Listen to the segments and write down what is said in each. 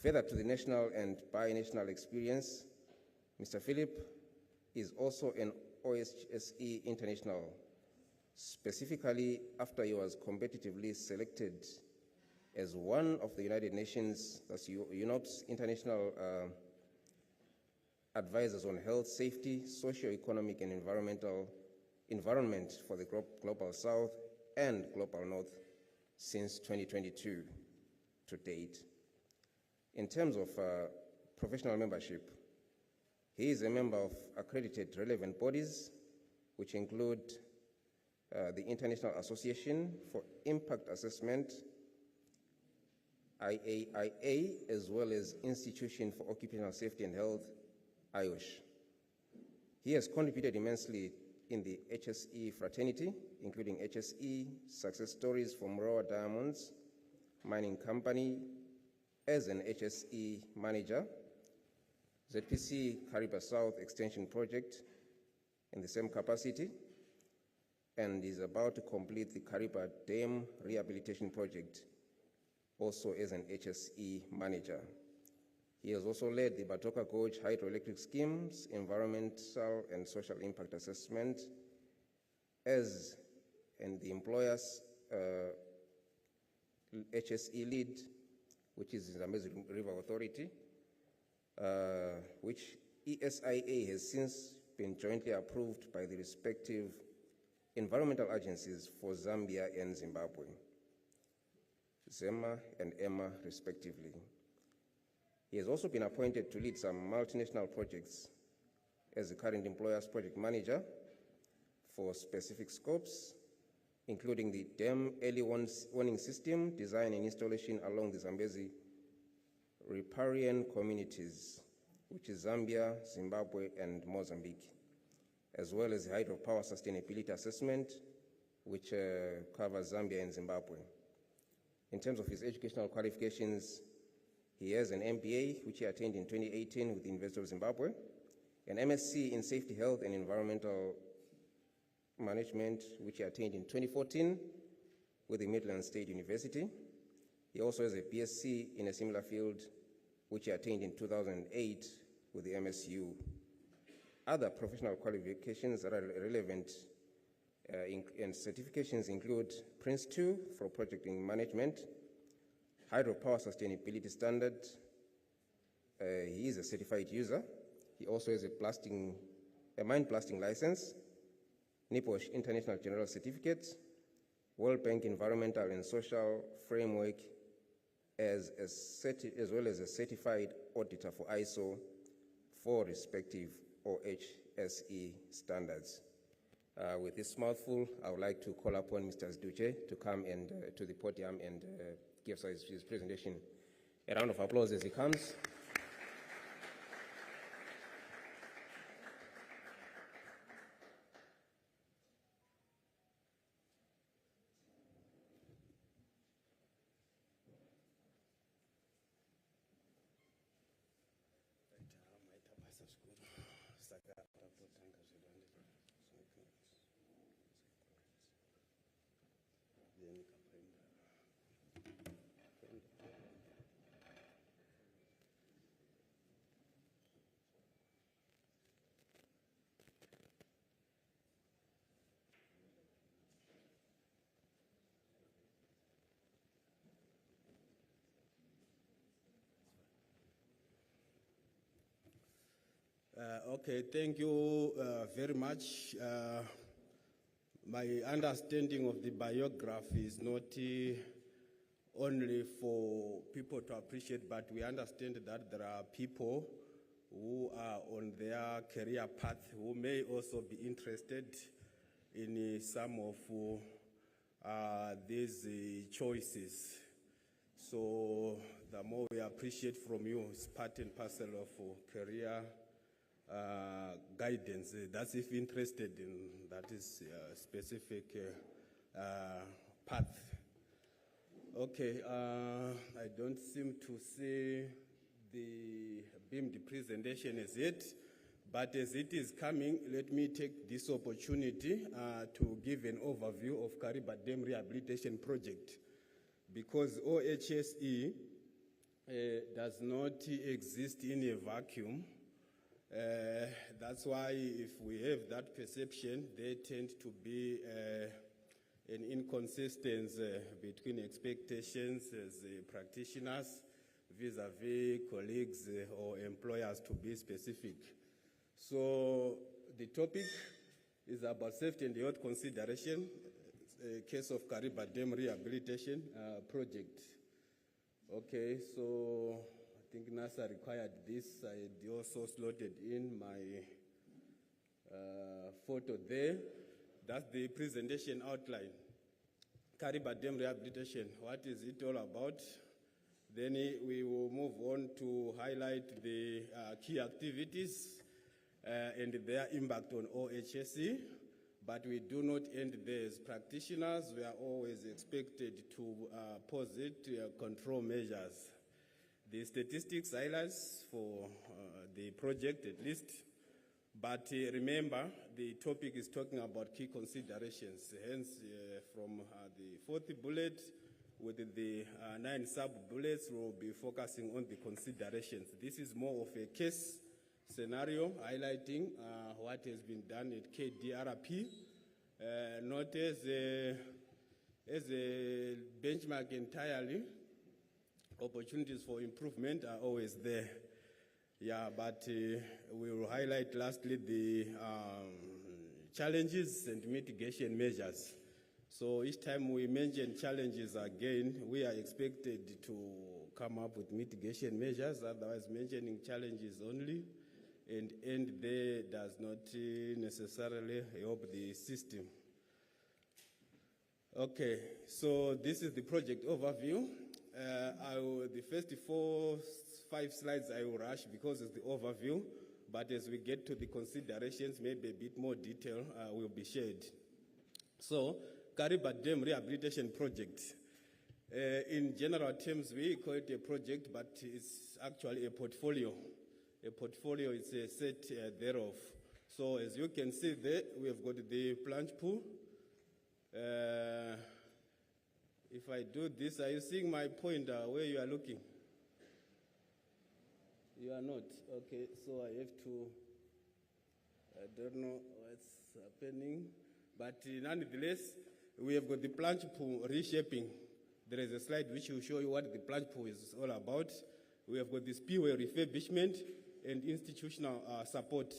Further to the national and binational experience, Mr. Philip is also an OHSE international, specifically after he was competitively selected as one of the United Nations, that's UNOPS, International Advisors on Health, Safety, Socio-Economic and Environment for the Global South and Global North since 2022 to date. In terms of professional membership, he is a member of accredited relevant bodies, which include the International Association for Impact Assessment, IAIA, as well as Institution for Occupational Safety and Health, IOSH. He has contributed immensely in the HSE fraternity, including HSE success stories from Raw Diamonds Mining Company as an HSE manager, ZPC Kariba South Extension Project in the same capacity, and is about to complete the Kariba Dam Rehabilitation Project also as an HSE manager. He has also led the Batoka Gorge Hydroelectric Scheme's environmental and social impact assessment and the employer's HSE lead, which is the Zambezi River Authority, which ESIA has since been jointly approved by the respective environmental agencies for Zambia and Zimbabwe, ZEMA and EMA respectively. He has also been appointed to lead some multinational projects as the current employer's project manager for specific scopes, including the dam early warning system design and installation along the Zambezi riparian communities, which is Zambia, Zimbabwe, and Mozambique, as well as the hydropower sustainability assessment, which covers Zambia and Zimbabwe. In terms of his educational qualifications, he has an MBA, which he attained in 2018 with the University of Zimbabwe, an MSc in Safety, Health, and Environmental Management, which he attained in 2014 with the Midland State University. He also has a BSc in a similar field, which he attained in 2008 with the MSU. Other professional qualifications that are relevant and certifications include Prince 2 for projecting management, hydropower sustainability standard. He is a certified user. He also has a mine blasting license, NIPOSH International General Certificate, World Bank Environmental and Social Framework, as well as a certified auditor for ISO for respective OHSE standards. With this mouthful, I would like to call upon Mr. Zduche to come and to the podium and give us his presentation. A round of applause as he comes. Okay, thank you very much. My understanding of the biography is not only for people to appreciate, but we understand that there are people who are on their career path who may also be interested in some of these choices. So the more we appreciate from you, it's part and parcel of career guidance. That's if interested in that is specific path. Okay, I don't seem to see the beamed presentation as yet, but as it is coming, let me take this opportunity to give an overview of Kariba Dam Rehabilitation Project, because OHSE does not exist in a vacuum. That's why if we have that perception, there tend to be an inconsistency between expectations as practitioners vis-a-vis colleagues or employers, to be specific. So the topic is about safety and health consideration, a case of Kariba Dam Rehabilitation Project. Okay, so I think Nssa required this. I had also slotted in my photo there. That's the presentation outline. Kariba Dam Rehabilitation, what is it all about? Then we will move on to highlight the key activities and their impact on OHSE, but we do not end there. As practitioners, we are always expected to posit control measures. The statistics highlights for the project at least, but remember, the topic is talking about key considerations. Hence, from the fourth bullet, with the 9 sub-bullets, we'll be focusing on the considerations. This is more of a case scenario highlighting what has been done at KDRP, not as a benchmark entirely. Opportunities for improvement are always there. Yeah, but we will highlight lastly the challenges and mitigation measures. So each time we mention challenges again, we are expected to come up with mitigation measures. Otherwise, mentioning challenges only and end there does not necessarily help the system. Okay, so this is the project overview. The first 5 slides I will rush because it's the overview, but as we get to the considerations, maybe a bit more detail will be shared. So, Kariba Dam Rehabilitation Project. In general terms, we call it a project, but it's actually a portfolio. A portfolio is a set thereof. So as you can see there, we have got the plunge pool. If I do this, are you seeing my pointer where you are looking? You are not. Okay, so I have to, I don't know what's happening, but nonetheless, we have got the plunge pool reshaping. There is a slide which will show you what the plunge pool is all about. We have got the spillway refurbishment and institutional support.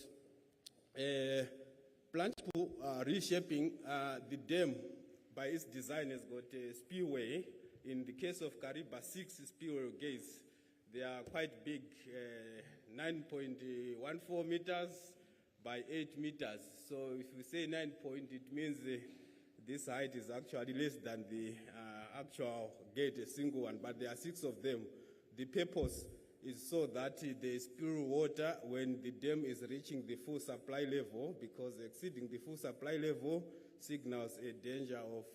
Plunge pool reshaping, the dam by its design has got a spillway. In the case of Kariba, 6 spillway gates. They are quite big, 9.14 meters by 8 meters. So if we say 9 point, it means this height is actually less than the actual gate, a single one, but there are 6 of them. The purpose is so that they spill water when the dam is reaching the full supply level, because exceeding the full supply level signals a danger of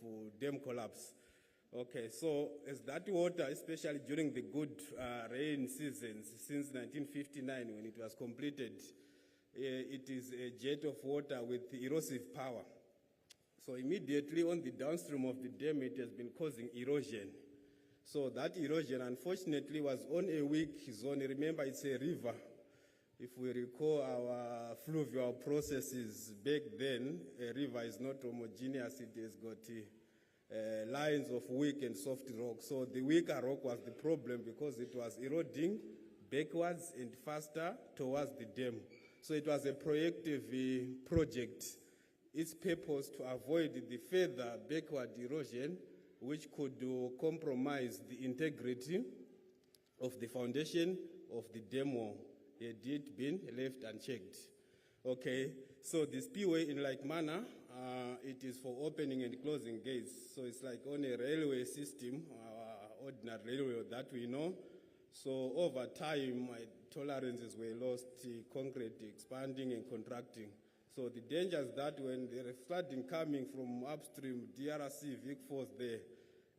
dam collapse. Okay, so as that water, especially during the good rain seasons since 1959 when it was completed, it is a jet of water with erosive power. So immediately on the downstream of the dam, it has been causing erosion. So that erosion, unfortunately, was on a weak zone. Remember, it's a river. If we recall our fluvial processes back then, a river is not homogeneous. It has got lines of weak and soft rock. So the weaker rock was the problem because it was eroding backwards and faster towards the dam. So it was a proactive project. Its purpose to avoid the further backward erosion, which could compromise the integrity of the foundation of the dam wall, had it been left unchecked. Okay, so the spillway, in like manner, it is for opening and closing gates. So it's like on a railway system, ordinary railway that we know. So over time, tolerances were lost, concrete expanding and contracting. So the danger is that when there is flooding coming from upstream, DRC, Vic Force there,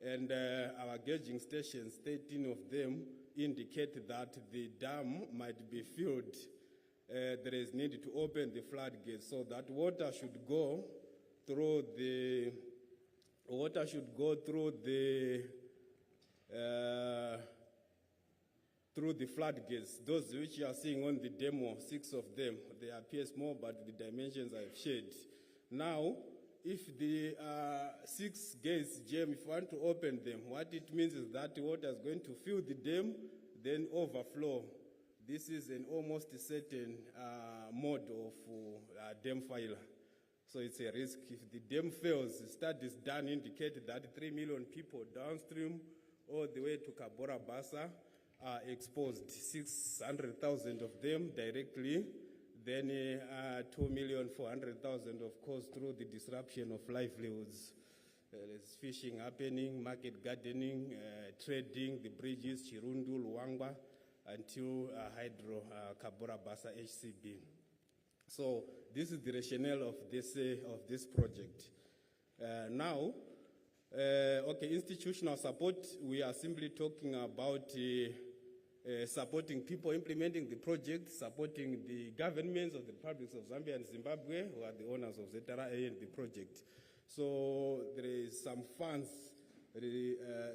and our gauging stations, 13 of them, indicate that the dam might be filled. There is need to open the floodgates so that water should go through the through the floodgates. Those which you are seeing on the demo, 6 of them, they appear small, but the dimensions I've shared. Now, if the 6 gates jam, if you want to open them, what it means is that water is going to fill the dam, then overflow. This is an almost certain mode of dam failure. So it's a risk. If the dam fails, studies done indicate that 3 million people downstream all the way to Kabora Bassa are exposed, 600,000 of them directly, then 2,400,000 of course through the disruption of livelihoods. There's fishing happening, market gardening, trading, the bridges, Chirundu, Luangwa, until Hydro Kabora Bassa HCB. So this is the rationale of this project. Now, okay, institutional support, we are simply talking about supporting people implementing the project, supporting the governments of the republics of Zambia and Zimbabwe, who are the owners of ZRA and the project. So there is some funds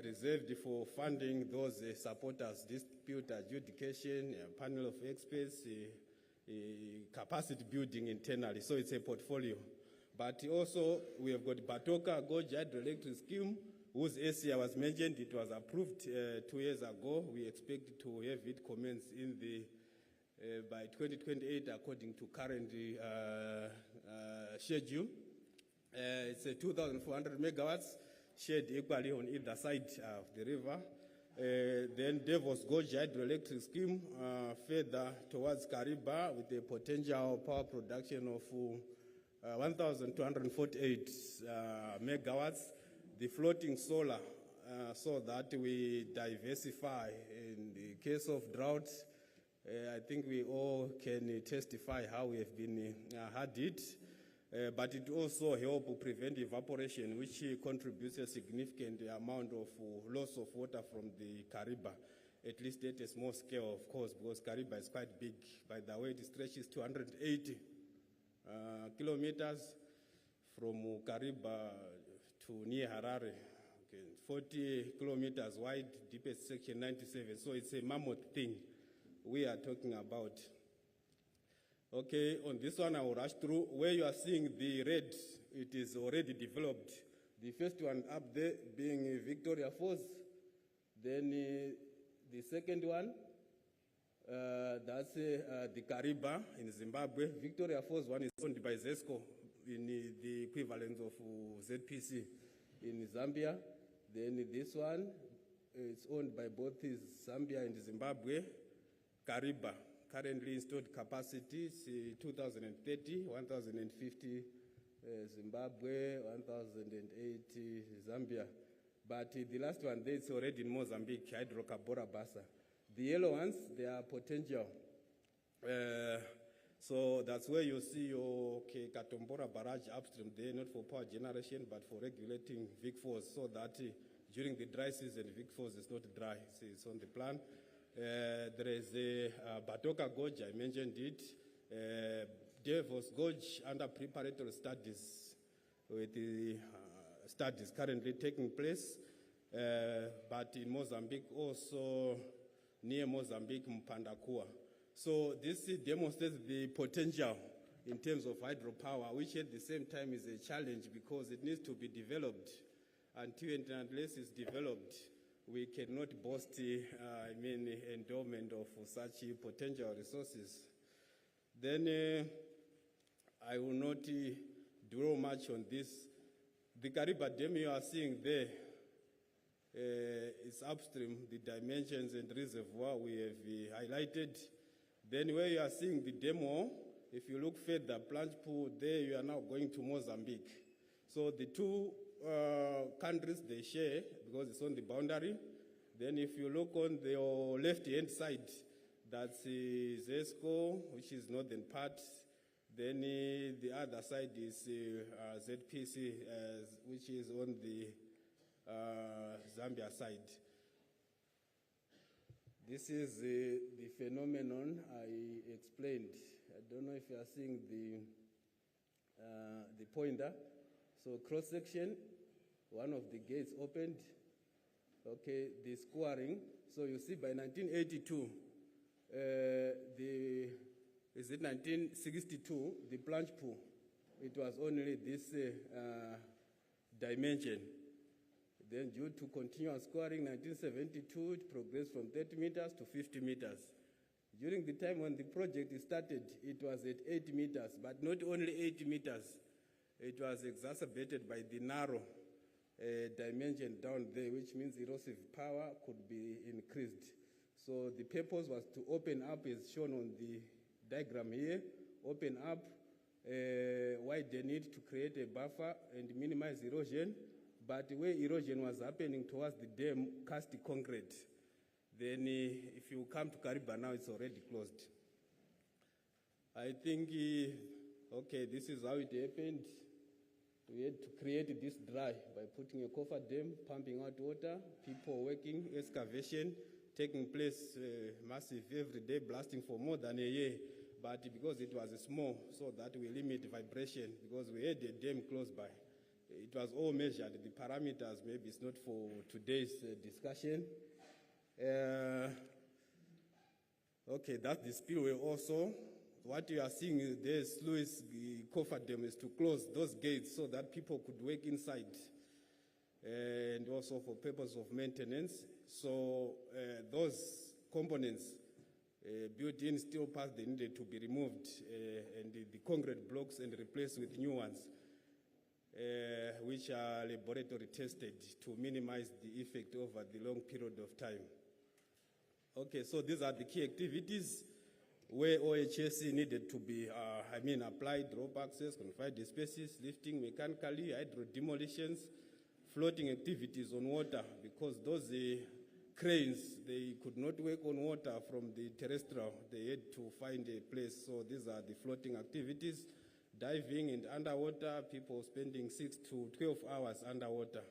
reserved for funding those supporters, dispute adjudication, panel of experts, capacity building internally. So it's a portfolio. But also, we have got Batoka Gorge Hydroelectric Scheme, whose SCI was mentioned. It was approved 2 years ago. We expect to have it commence in the by 2028, according to current schedule. It's a 2,400 megawatts, shared equally on either side of the river. Then Devos Gorge Hydroelectric Scheme, further towards Kariba, with a potential power production of 1,248 megawatts. The floating solar, so that we diversify. In the case of drought, I think we all can testify how we have been had it. But it also helps prevent evaporation, which contributes a significant amount of loss of water from the Kariba, at least at a small scale, of course, because Kariba is quite big. By the way, it stretches 280 kilometers from Kariba to near Harare, okay, 40 kilometers wide, deepest section 97. So it's a mammoth thing we are talking about. Okay, on this one I will rush through. Where you are seeing the red, it is already developed. The first one up there being Victoria Falls. Then the second one, that's the Kariba in Zimbabwe. Victoria Falls one is owned by ZESCO in the equivalent of ZPC in Zambia. Then this one is owned by both Zambia and Zimbabwe. Kariba, currently installed capacity is 2030, 1,050 Zimbabwe, 1,080 Zambia. But the last one there is already in Mozambique, Hydro Kabora Bassa. The yellow ones, they are potential. So that's where you see your Katombora barrage upstream there, not for power generation, but for regulating Vic Falls, so that during the dry season, Vic Falls is not dry. It's on the plan. There is a Batoka Gorge, I mentioned it. Devos Gorge under preparatory studies, with the studies currently taking place. But in Mozambique, also near Mozambique, Mpandakua. So this demonstrates the potential in terms of hydropower, which at the same time is a challenge because it needs to be developed. Until and unless it's developed, we cannot boast, endowment of such potential resources. Then I will not dwell much on this. The Kariba Dam you are seeing there is upstream, the dimensions and reservoir we have highlighted. Then where you are seeing the demo, if you look further, plunge pool, there you are now going to Mozambique. So the two countries, they share because it's on the boundary. Then if you look on the left-hand side, that's ZESCO, which is northern part. Then the other side is ZPC, which is on the Zambia side. This is the phenomenon I explained. I don't know if you are seeing the pointer. So cross-section, one of the gates opened. okay, the scoring. So you see by 1982, is it 1962, the plunge pool, it was only this dimension. Then due to continuous scoring, 1972, it progressed from 30 meters to 50 meters. During the time when the project started, it was at 8 meters, but not only 8 meters, it was exacerbated by the narrow dimension down there, which means erosive power could be increased. So the purpose was to open up, as shown on the diagram here, open up, widen it to create a buffer and minimize erosion. But where erosion was happening towards the dam, cast concrete. Then if you come to Kariba now, it's already closed. I think, okay, this is how it happened. We had to create this dry by putting a coffer dam, pumping out water, people working, excavation, taking place massive every day, blasting for more than a year. But because it was small, so that we limit vibration, because we had a dam close by. It was all measured. The parameters, maybe it's not for today's discussion. Okay, that's the spillway also. What you are seeing is there, Louis coffer dam is to close those gates so that people could work inside. And also for purpose of maintenance. So those components, built-in steel parts, they needed to be removed and the concrete blocks and replaced with new ones. Which are laboratory tested to minimize the effect over the long period of time. Okay, so these are the key activities where OHSC needed to be, applied, rope access, confined spaces, lifting mechanically, hydro demolitions, floating activities on water, because those cranes, they could not work on water from the terrestrial. They had to find a place, so these are the floating activities. Diving and underwater, people spending 6 to 12 hours underwater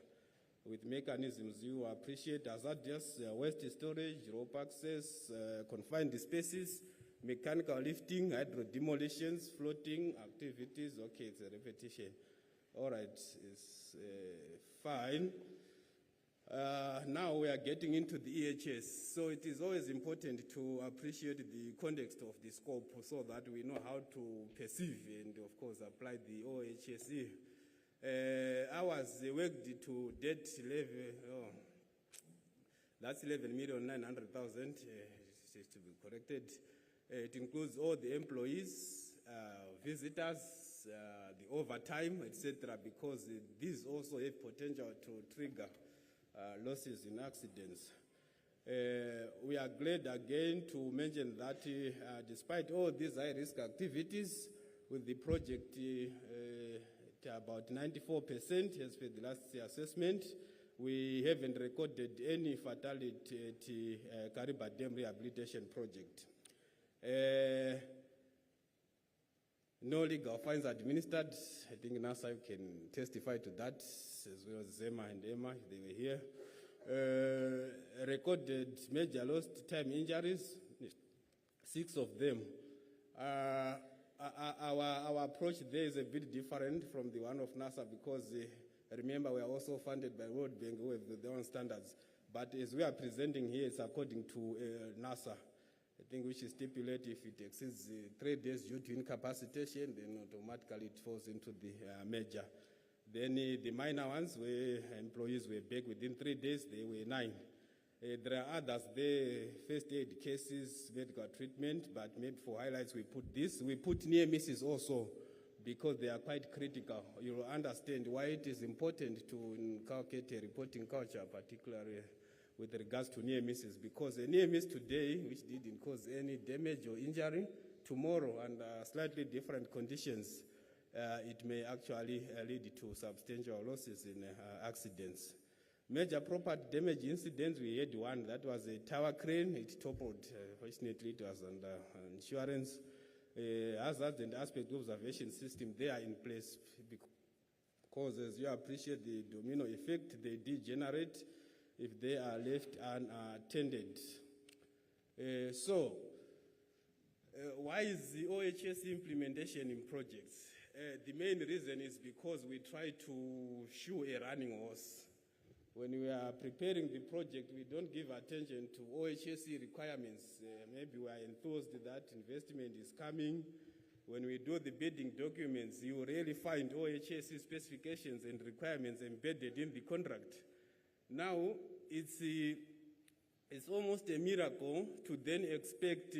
with mechanisms you appreciate: hazardous waste storage, rope access, confined spaces, mechanical lifting, hydro demolitions, floating activities. Okay, it's a repetition. All right, it's fine. Now we are getting into the EHS. So it is always important to appreciate the context of the scope so that we know how to perceive and, of course, apply the OHSE. Ours worked to debt level, that's 11,900,000, to be corrected. It includes all the employees, visitors, the overtime, etc., because these also have potential to trigger losses in accidents. We are glad again to mention that despite all these high-risk activities, with the project at about 94% as per the last assessment, we haven't recorded any fatality at Kariba Dam Rehabilitation Project. No legal fines administered. I think Nssa can testify to that, as well as Zema and Emma, if they were here. Recorded major lost time injuries, 6 of them. Our approach there is a bit different from the one of Nssa because, remember, we are also funded by World Bank with their own standards. But as we are presenting here, it's according to Nssa. I think we should stipulate if it exceeds 3 days due to incapacitation, then automatically it falls into the major. Then the minor ones, where employees were back within 3 days, they were 9. There are others, the first aid cases, medical treatment, but maybe for highlights we put this. We put near misses also because they are quite critical. You will understand why it is important to inculcate a reporting culture, particularly with regards to near misses, because a near miss today, which didn't cause any damage or injury, tomorrow under slightly different conditions, it may actually lead to substantial losses in accidents. Major property damage incidents, we had one that was a tower crane. It toppled. Fortunately, it was under insurance. Hazards and aspect observation system, they are in place because, as you appreciate the domino effect they did generate if they are left unattended. Why is the OHS implementation in projects? The main reason is because we try to shoe a running horse. when we are preparing the project, we don't give attention to OHSE requirements. Maybe we are enthused that investment is coming. When we do the bidding documents, you really find OHSE specifications and requirements embedded in the contract. Now, it's almost a miracle to then expect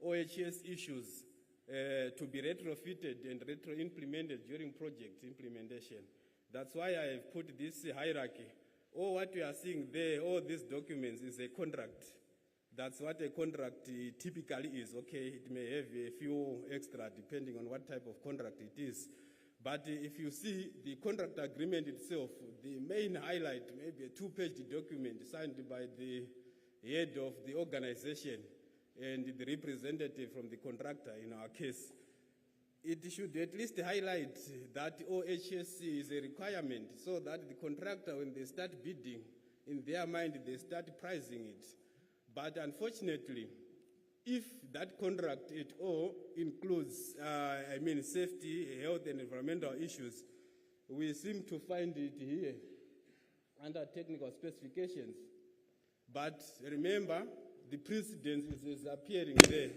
OHS issues to be retrofitted and retro-implemented during project implementation. That's why I have put this hierarchy. All what we are seeing there, all these documents is a contract. That's what a contract typically is. Okay, it may have a few extra depending on what type of contract it is. But if you see the contract agreement itself, the main highlight, maybe a 2-page document signed by the head of the organization and the representative from the contractor in our case. It should at least highlight that OHSE is a requirement so that the contractor, when they start bidding, in their mind, they start pricing it. But unfortunately, if that contract at all includes, safety, health, and environmental issues, we seem to find it here under technical specifications. But remember, the precedence is appearing there.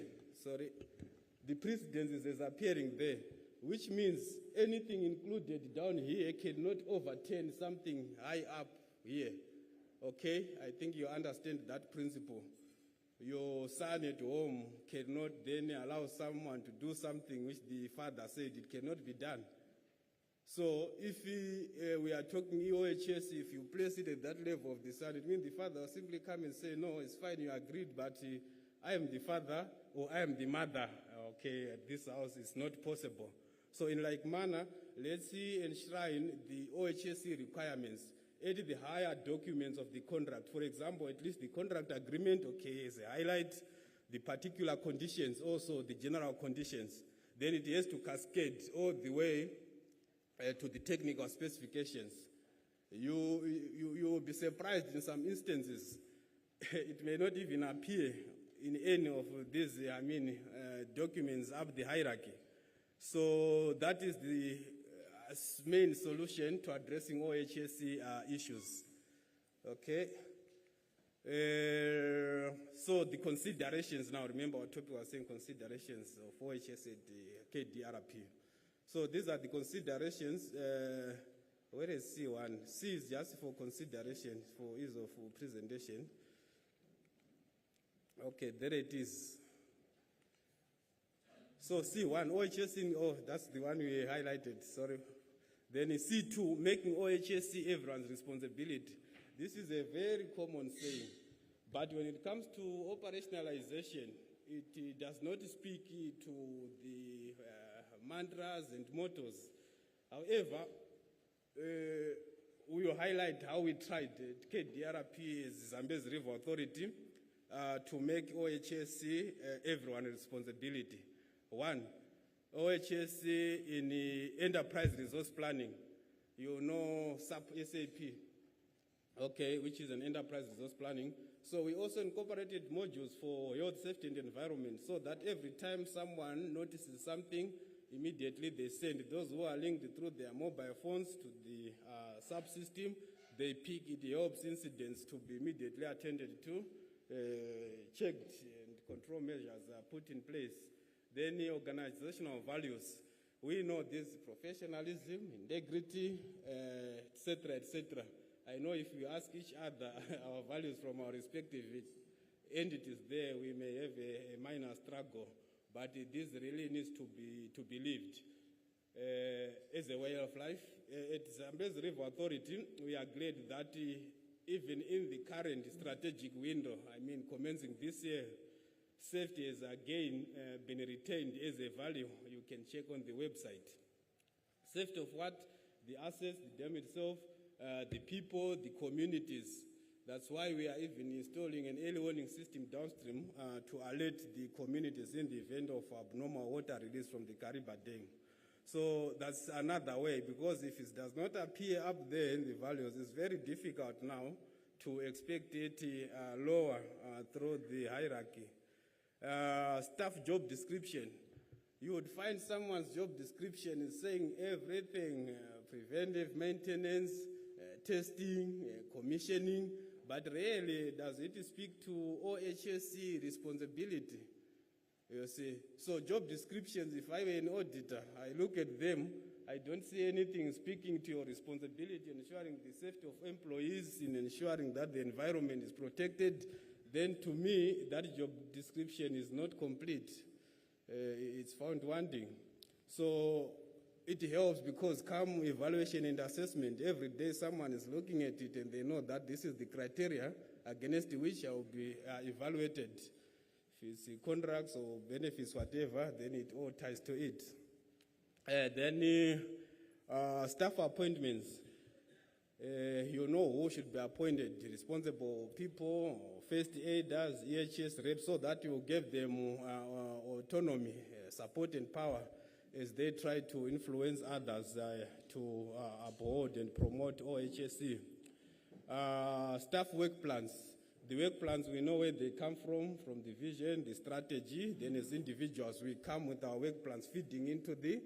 The precedence is appearing there, which means anything included down here cannot overturn something high up here. Okay, I think you understand that principle. Your son at home cannot then allow someone to do something which the father said it cannot be done. So if we are talking OHS, if you place it at that level of the son, it means the father will simply come and say, no, it's fine, you agreed, but I am the father or I am the mother. Okay, at this house it's not possible. So in like manner, let's enshrine the OHSE requirements at the higher documents of the contract. For example, at least the contract agreement, okay, is a highlight, the particular conditions, also the general conditions. Then it has to cascade all the way to the technical specifications. You will be surprised in some instances. It may not even appear in any of these, documents up the hierarchy. So that is the main solution to addressing OHSE issues. Okay. So the considerations now, remember our topic was saying considerations of OHSE at the KDRP. So these are the considerations. Where is C1? C is just for consideration, for ease of presentation. Okay, there it is. So C1, OHSE, that's the one we highlighted, sorry. Then C2, making OHSE everyone's responsibility. This is a very common saying. But when it comes to operationalization, it does not speak to the mantras and mottos. However, we will highlight how we tried KDRP as Zambezi River Authority to make OHSE everyone's responsibility. One, OHSE in the enterprise resource planning. You know SAP, okay, which is an enterprise resource planning. So we also incorporated modules for health, safety, and environment so that every time someone notices something, immediately they send those who are linked through their mobile phones to the subsystem. They pick it, helps incidents to be immediately attended to, checked, and control measures are put in place. Then the organizational values. We know this professionalism, integrity, etc., etc. I know if we ask each other our values from our respective entities there, we may have a minor struggle, but this really needs to be lived as a way of life. At Zambezi River Authority, we are glad that even in the current strategic window, commencing this year, safety has again been retained as a value. You can check on the website. Safety of what? The assets, the dam itself, the people, the communities. That's why we are even installing an early warning system downstream to alert the communities in the event of abnormal water release from the Kariba Dam. So that's another way, because if it does not appear up there in the values, it's very difficult now to expect it lower through the hierarchy. Staff job description. You would find someone's job description is saying everything, preventive maintenance, testing, commissioning, but rarely does it speak to OHSC responsibility. You see, so job descriptions, if I were an auditor, I look at them, I don't see anything speaking to your responsibility, ensuring the safety of employees, in ensuring that the environment is protected. Then to me, that job description is not complete. It's found wanting. So it helps because come evaluation and assessment, every day someone is looking at it and they know that this is the criteria against which I will be evaluated. If it's contracts or benefits, whatever, then it all ties to it. Then staff appointments. You know who should be appointed, responsible people, first aiders, EHS reps, so that you give them autonomy, support and power as they try to influence others to uphold and promote OHSC. Staff work plans. The work plans, we know where they come from the vision, the strategy. Then as individuals, we come with our work plans feeding into the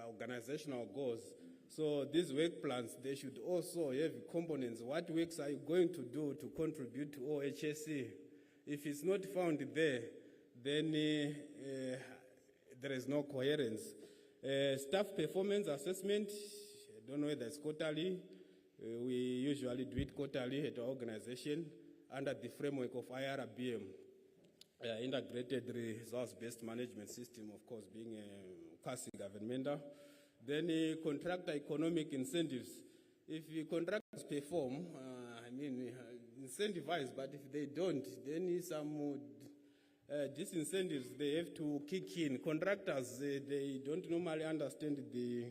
organizational goals. So these work plans, they should also have components. What works are you going to do to contribute to OHSC? If it's not found there, then there is no coherence. Staff performance assessment, I don't know whether it's quarterly. We usually do it quarterly at our organization under the framework of IRBM, Integrated Results-Based Management System, of course, being a quasi governmental. Then contractor economic incentives. If contractors perform, incentivize, but if they don't, then some disincentives, they have to kick in. Contractors, they don't normally understand the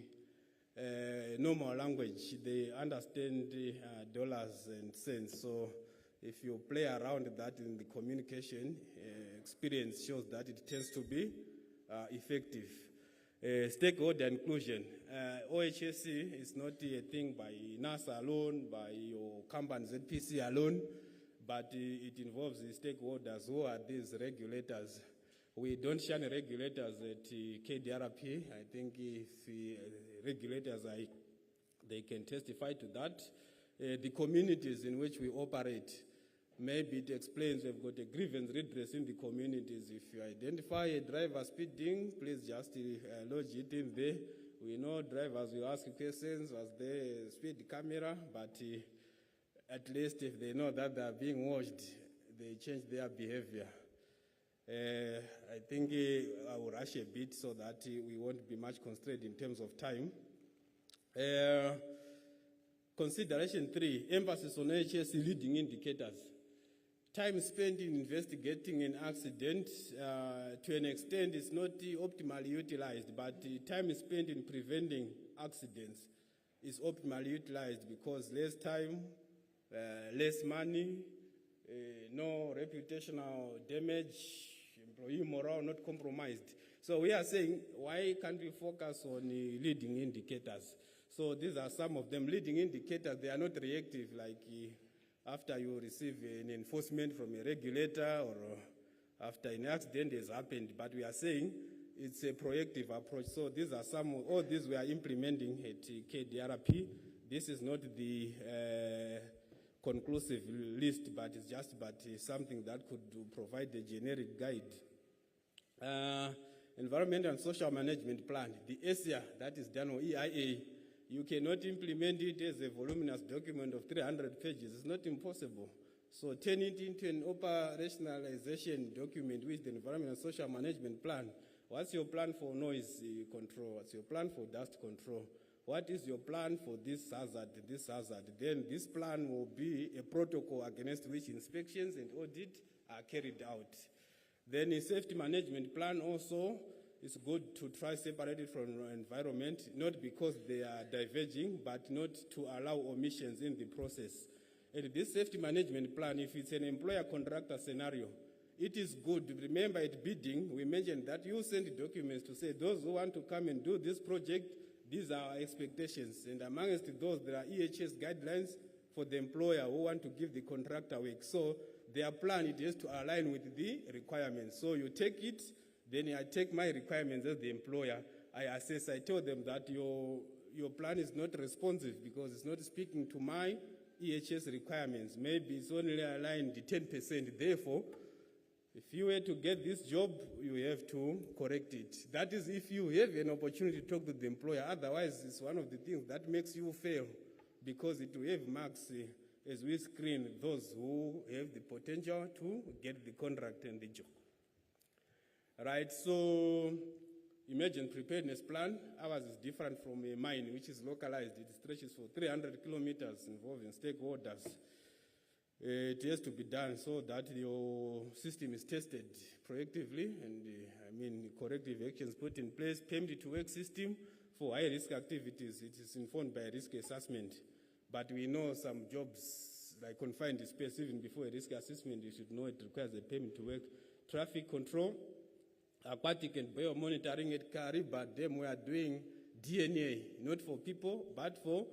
normal language. They understand dollars and cents. So if you play around that in the communication, experience shows that it tends to be effective. Stakeholder inclusion. OHSC is not a thing by Nssa alone, by your company ZPC alone, but it involves the stakeholders. Who are these regulators? We don't shun regulators at KDRP. I think if regulators, they can testify to that. The communities in which we operate, maybe it explains we've got a grievance redress in the communities. If you identify a driver speeding, please just lodge it in there. We know drivers will ask questions, was there a speed camera, but at least if they know that they are being watched, they change their behavior. I think I will rush a bit so that we won't be much constrained in terms of time. Consideration 3, emphasis on HSC leading indicators. Time spent in investigating an accident, to an extent, is not optimally utilized, but time spent in preventing accidents is optimally utilized because less time, less money, no reputational damage, employee morale not compromised. So we are saying, why can't we focus on leading indicators? So these are some of them. Leading indicators, they are not reactive, like after you receive an enforcement from a regulator or after an accident has happened, but we are saying it's a proactive approach. So these are some of all these we are implementing at KDRP. This is not the conclusive list, but it's just something that could provide a generic guide. Environmental and Social Management Plan, the Nssa that is done on EIA, you cannot implement it as a voluminous document of 300 pages. It's not impossible. So turn it into an operationalization document with the Environmental and Social Management Plan. What's your plan for noise control? What's your plan for dust control? What is your plan for this hazard, this hazard? Then this plan will be a protocol against which inspections and audit are carried out. Then a safety management plan also is good to try separate it from environment, not because they are diverging, but not to allow omissions in the process. And this safety management plan, if it's an employer-contractor scenario, it is good. Remember at bidding, we mentioned that you send documents to say those who want to come and do this project, these are our expectations. And amongst those, there are EHS guidelines for the employer who want to give the contractor work. So their plan, it has to align with the requirements. So you take it, then I take my requirements as the employer. I assess, I tell them that your your plan is not responsive because it's not speaking to my EHS requirements. Maybe it's only aligned 10%. Therefore, if you were to get this job, you have to correct it. That is if you have an opportunity to talk to the employer. Otherwise, it's one of the things that makes you fail because it will have marks as we screen those who have the potential to get the contract and the job. Right, so imagine preparedness plan. Ours is different from a mine, which is localized. It stretches for 300 kilometers involving stakeholders. It has to be done so that your system is tested proactively and corrective actions put in place. Permit to work system for high risk activities. It is informed by risk assessment. But we know some jobs like confined space, even before a risk assessment, you should know it requires a permit to work. Traffic control, aquatic and biomonitoring at Kari, but them we are doing DNA, not for people, but for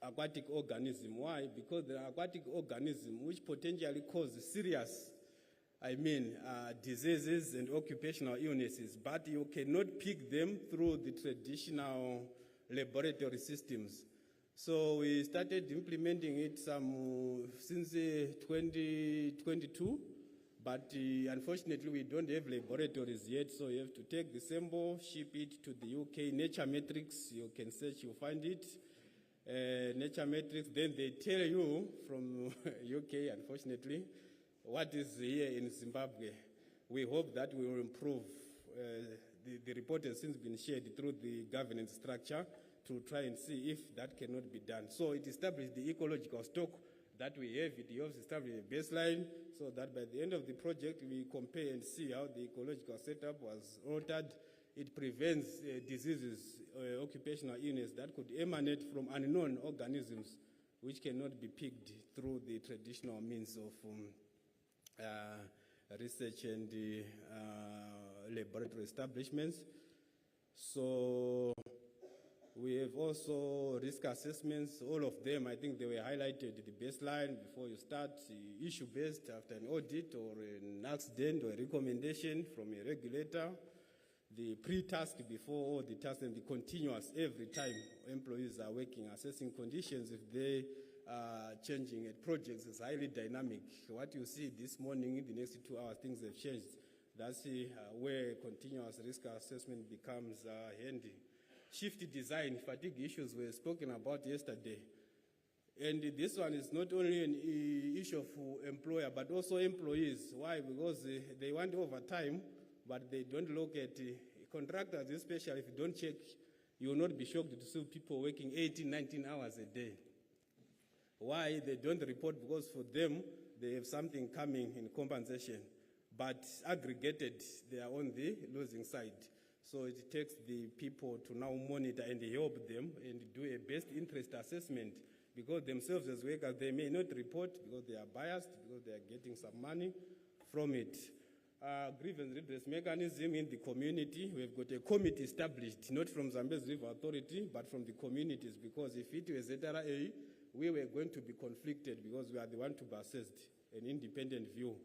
aquatic organism. Why? Because the aquatic organism which potentially cause serious, diseases and occupational illnesses, but you cannot pick them through the traditional laboratory systems. So we started implementing it since 2022, but unfortunately we don't have laboratories yet, so you have to take the sample, ship it to the UK. Nature Matrix, you can search, you'll find it. Nature Matrix, then they tell you from UK, unfortunately, what is here in Zimbabwe. We hope that we will improve. The report has since been shared through the governance structure to try and see if that cannot be done. So it established the ecological stock that we have. It helps establish a baseline so that by the end of the project, we compare and see how the ecological setup was altered. It prevents diseases, occupational illness that could emanate from unknown organisms which cannot be picked through the traditional means of research and laboratory establishments. So we have also risk assessments, all of them. I think they were highlighted, the baseline before you start, issue-based after an audit or an accident or a recommendation from a regulator, the pre-task before all the tasks, and the continuous every time employees are working, assessing conditions if they are changing at projects is highly dynamic. What you see this morning, in the next 2 hours, things have changed. That's where continuous risk assessment becomes handy. Shift design, fatigue issues were spoken about yesterday. And this one is not only an issue of employer, but also employees. Why? Because they want overtime, but they don't look at contractors, especially if you don't check, you will not be shocked to see people working 18, 19 hours a day. Why? They don't report because for them, they have something coming in compensation. But aggregated, they are on the losing side. So it takes the people to now monitor and help them and do a best interest assessment, because themselves as workers, they may not report because they are biased, because they are getting some money from it. Grievance redress mechanism in the community. We've got a committee established, not from Zambezi River Authority, but from the communities, because if it was ZRA, we were going to be conflicted because we are the one to be assessed, an independent view.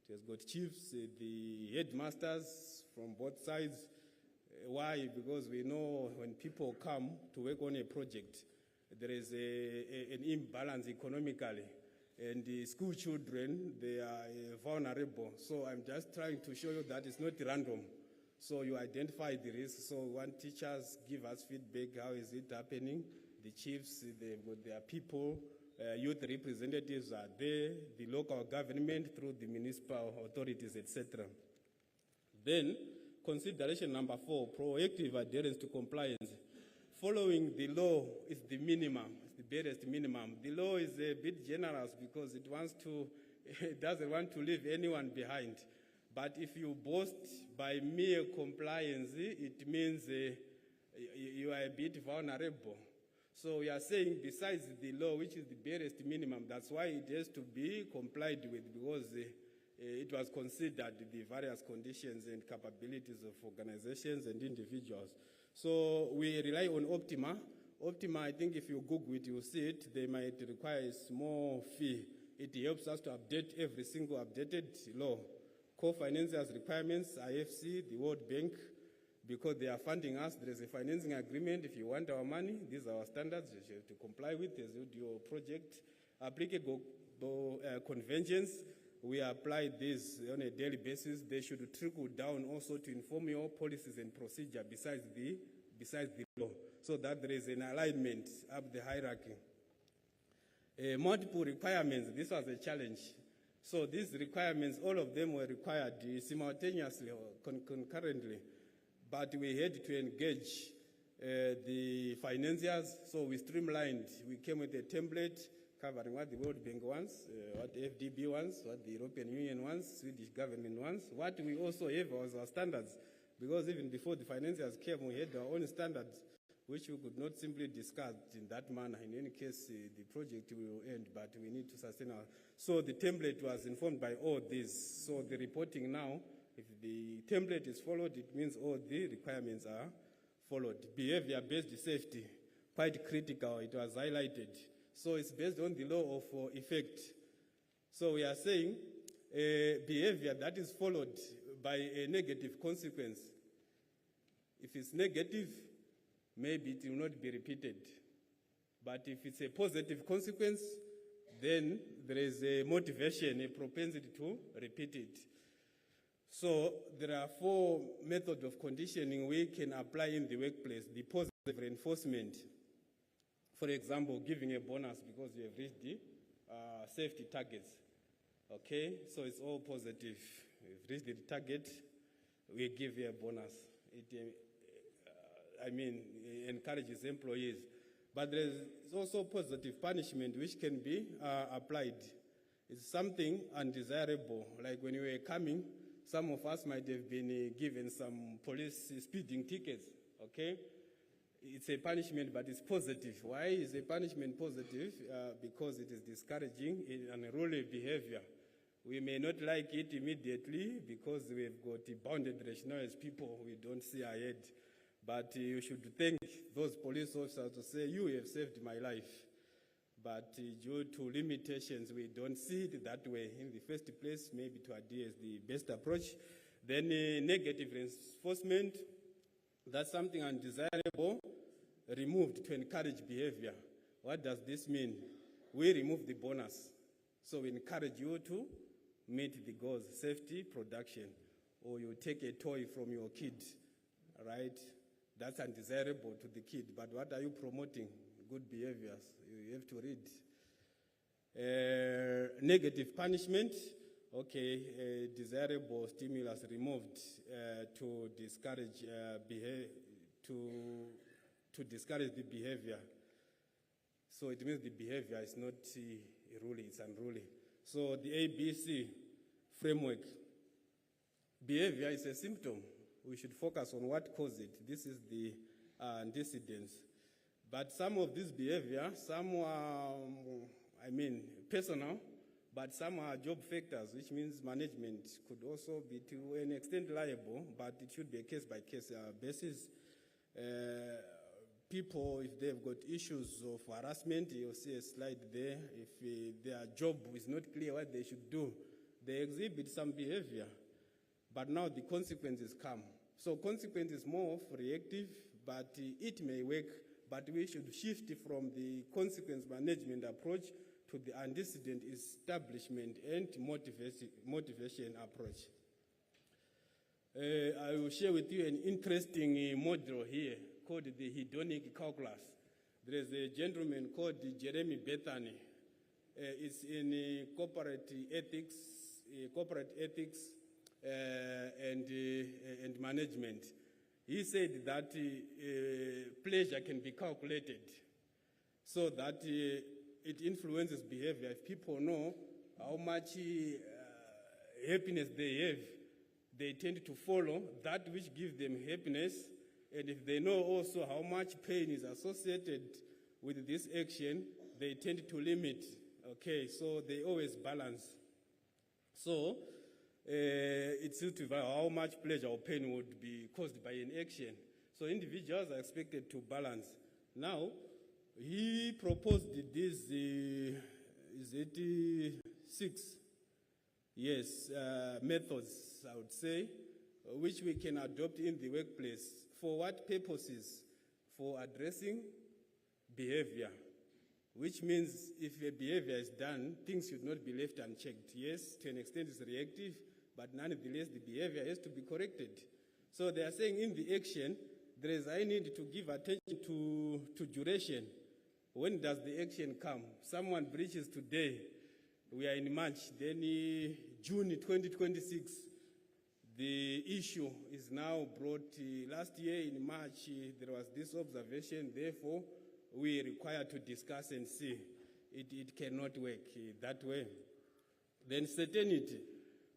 It has got chiefs, the headmasters from both sides. Why? Because we know when people come to work on a project, there is an imbalance economically. And the school children, they are vulnerable. So I'm just trying to show you that it's not random. So you identify the risks. So when teachers give us feedback, how is it happening? The chiefs, they've got their people, youth representatives are there, the local government through the municipal authorities, etc. Then, consideration number 4, proactive adherence to compliance. Following the law is the minimum, the barest minimum. The law is a bit generous because it doesn't want to leave anyone behind. But if you boast by mere compliance, it means you are a bit vulnerable. So we are saying besides the law, which is the barest minimum, that's why it has to be complied with, because it was considered the various conditions and capabilities of organizations and individuals. So we rely on Optima. Optima, I think if you Google it, you'll see it. They might require a small fee. It helps us to update every single updated law. Co-financiers requirements, IFC, the World Bank, because they are funding us. There is a financing agreement. If you want our money, these are our standards. You have to comply with as with your project. Applicable conventions, we apply this on a daily basis. They should trickle down also to inform your policies and procedure besides the law, so that there is an alignment up the hierarchy. Multiple requirements, this was a challenge. So these requirements, all of them were required simultaneously or concurrently, but we had to engage the financiers, so we streamlined. We came with a template covering what the World Bank wants, what the FDB wants, what the European Union wants, Swedish government wants. What we also have was our standards, because even before the financiers came, we had our own standards, which we could not simply discuss in that manner. In any case, the project will end, but we need to sustain our... So the template was informed by all this. So the reporting now, if the template is followed, it means all the requirements are followed. Behavior-based safety, quite critical, it was highlighted. So it's based on the law of effect. So we are saying behavior that is followed by a negative consequence. If it's negative, maybe it will not be repeated. But if it's a positive consequence, then there is a motivation, a propensity to repeat it. So there are 4 methods of conditioning we can apply in the workplace. The positive reinforcement. For example, giving a bonus because you have reached the safety targets. Okay, so it's all positive. You've reached the target, we give you a bonus. It encourages employees. But there is also positive punishment which can be applied. It's something undesirable. Like when you were coming, some of us might have been given some police speeding tickets, okay? It's a punishment, but it's positive. Why is a punishment positive? Because it is discouraging unruly behavior. We may not like it immediately because we've got bounded rationale as people, we don't see ahead. But you should thank those police officers to say, you have saved my life. But due to limitations, we don't see it that way. In the first place, maybe to adhere is the best approach. Then negative reinforcement, that's something undesirable, removed to encourage behavior. What does this mean? We remove the bonus. So we encourage you to meet the goals, safety, production, or you take a toy from your kid, right? That's undesirable to the kid, but what are you promoting? Good behaviors, you have to read. Negative punishment, okay, desirable stimulus removed to discourage to discourage the behavior. So it means the behavior is not ruly, it's unruly. So the ABC framework, behavior is a symptom. We should focus on what caused it. This is the antecedents. But some of this behavior, some are, personal, but some are job factors, which means management could also be to an extent liable, but it should be a case-by-case basis. People, if they've got issues of harassment, you'll see a slide there. If their job is not clear what they should do, they exhibit some behavior. But now the consequences come. So consequence is more of reactive, but it may work, but we should shift from the consequence management approach to the antecedent establishment and motivation approach. I will share with you an interesting model here called the hedonic calculus. There is a gentleman called Jeremy Bethany. It's in corporate ethics and management. He said that pleasure can be calculated so that it influences behavior. If people know how much happiness they have, they tend to follow that which gives them happiness. And if they know also how much pain is associated with this action, they tend to limit. Okay, so they always balance. So it's to how much pleasure or pain would be caused by an action. So individuals are expected to balance. Now, he proposed this, is it 6? Yes, methods, I would say, which we can adopt in the workplace. For what purposes? For addressing behavior, which means if a behavior is done, things should not be left unchecked. Yes, to an extent it's reactive, but nonetheless the behavior has to be corrected. So they are saying in the action, there is I need to give attention to duration. When does the action come? Someone breaches today, we are in March, then June 2026, the issue is now brought. Last year in March, there was this observation, therefore, we require to discuss and see. It cannot work that way. Then certainty.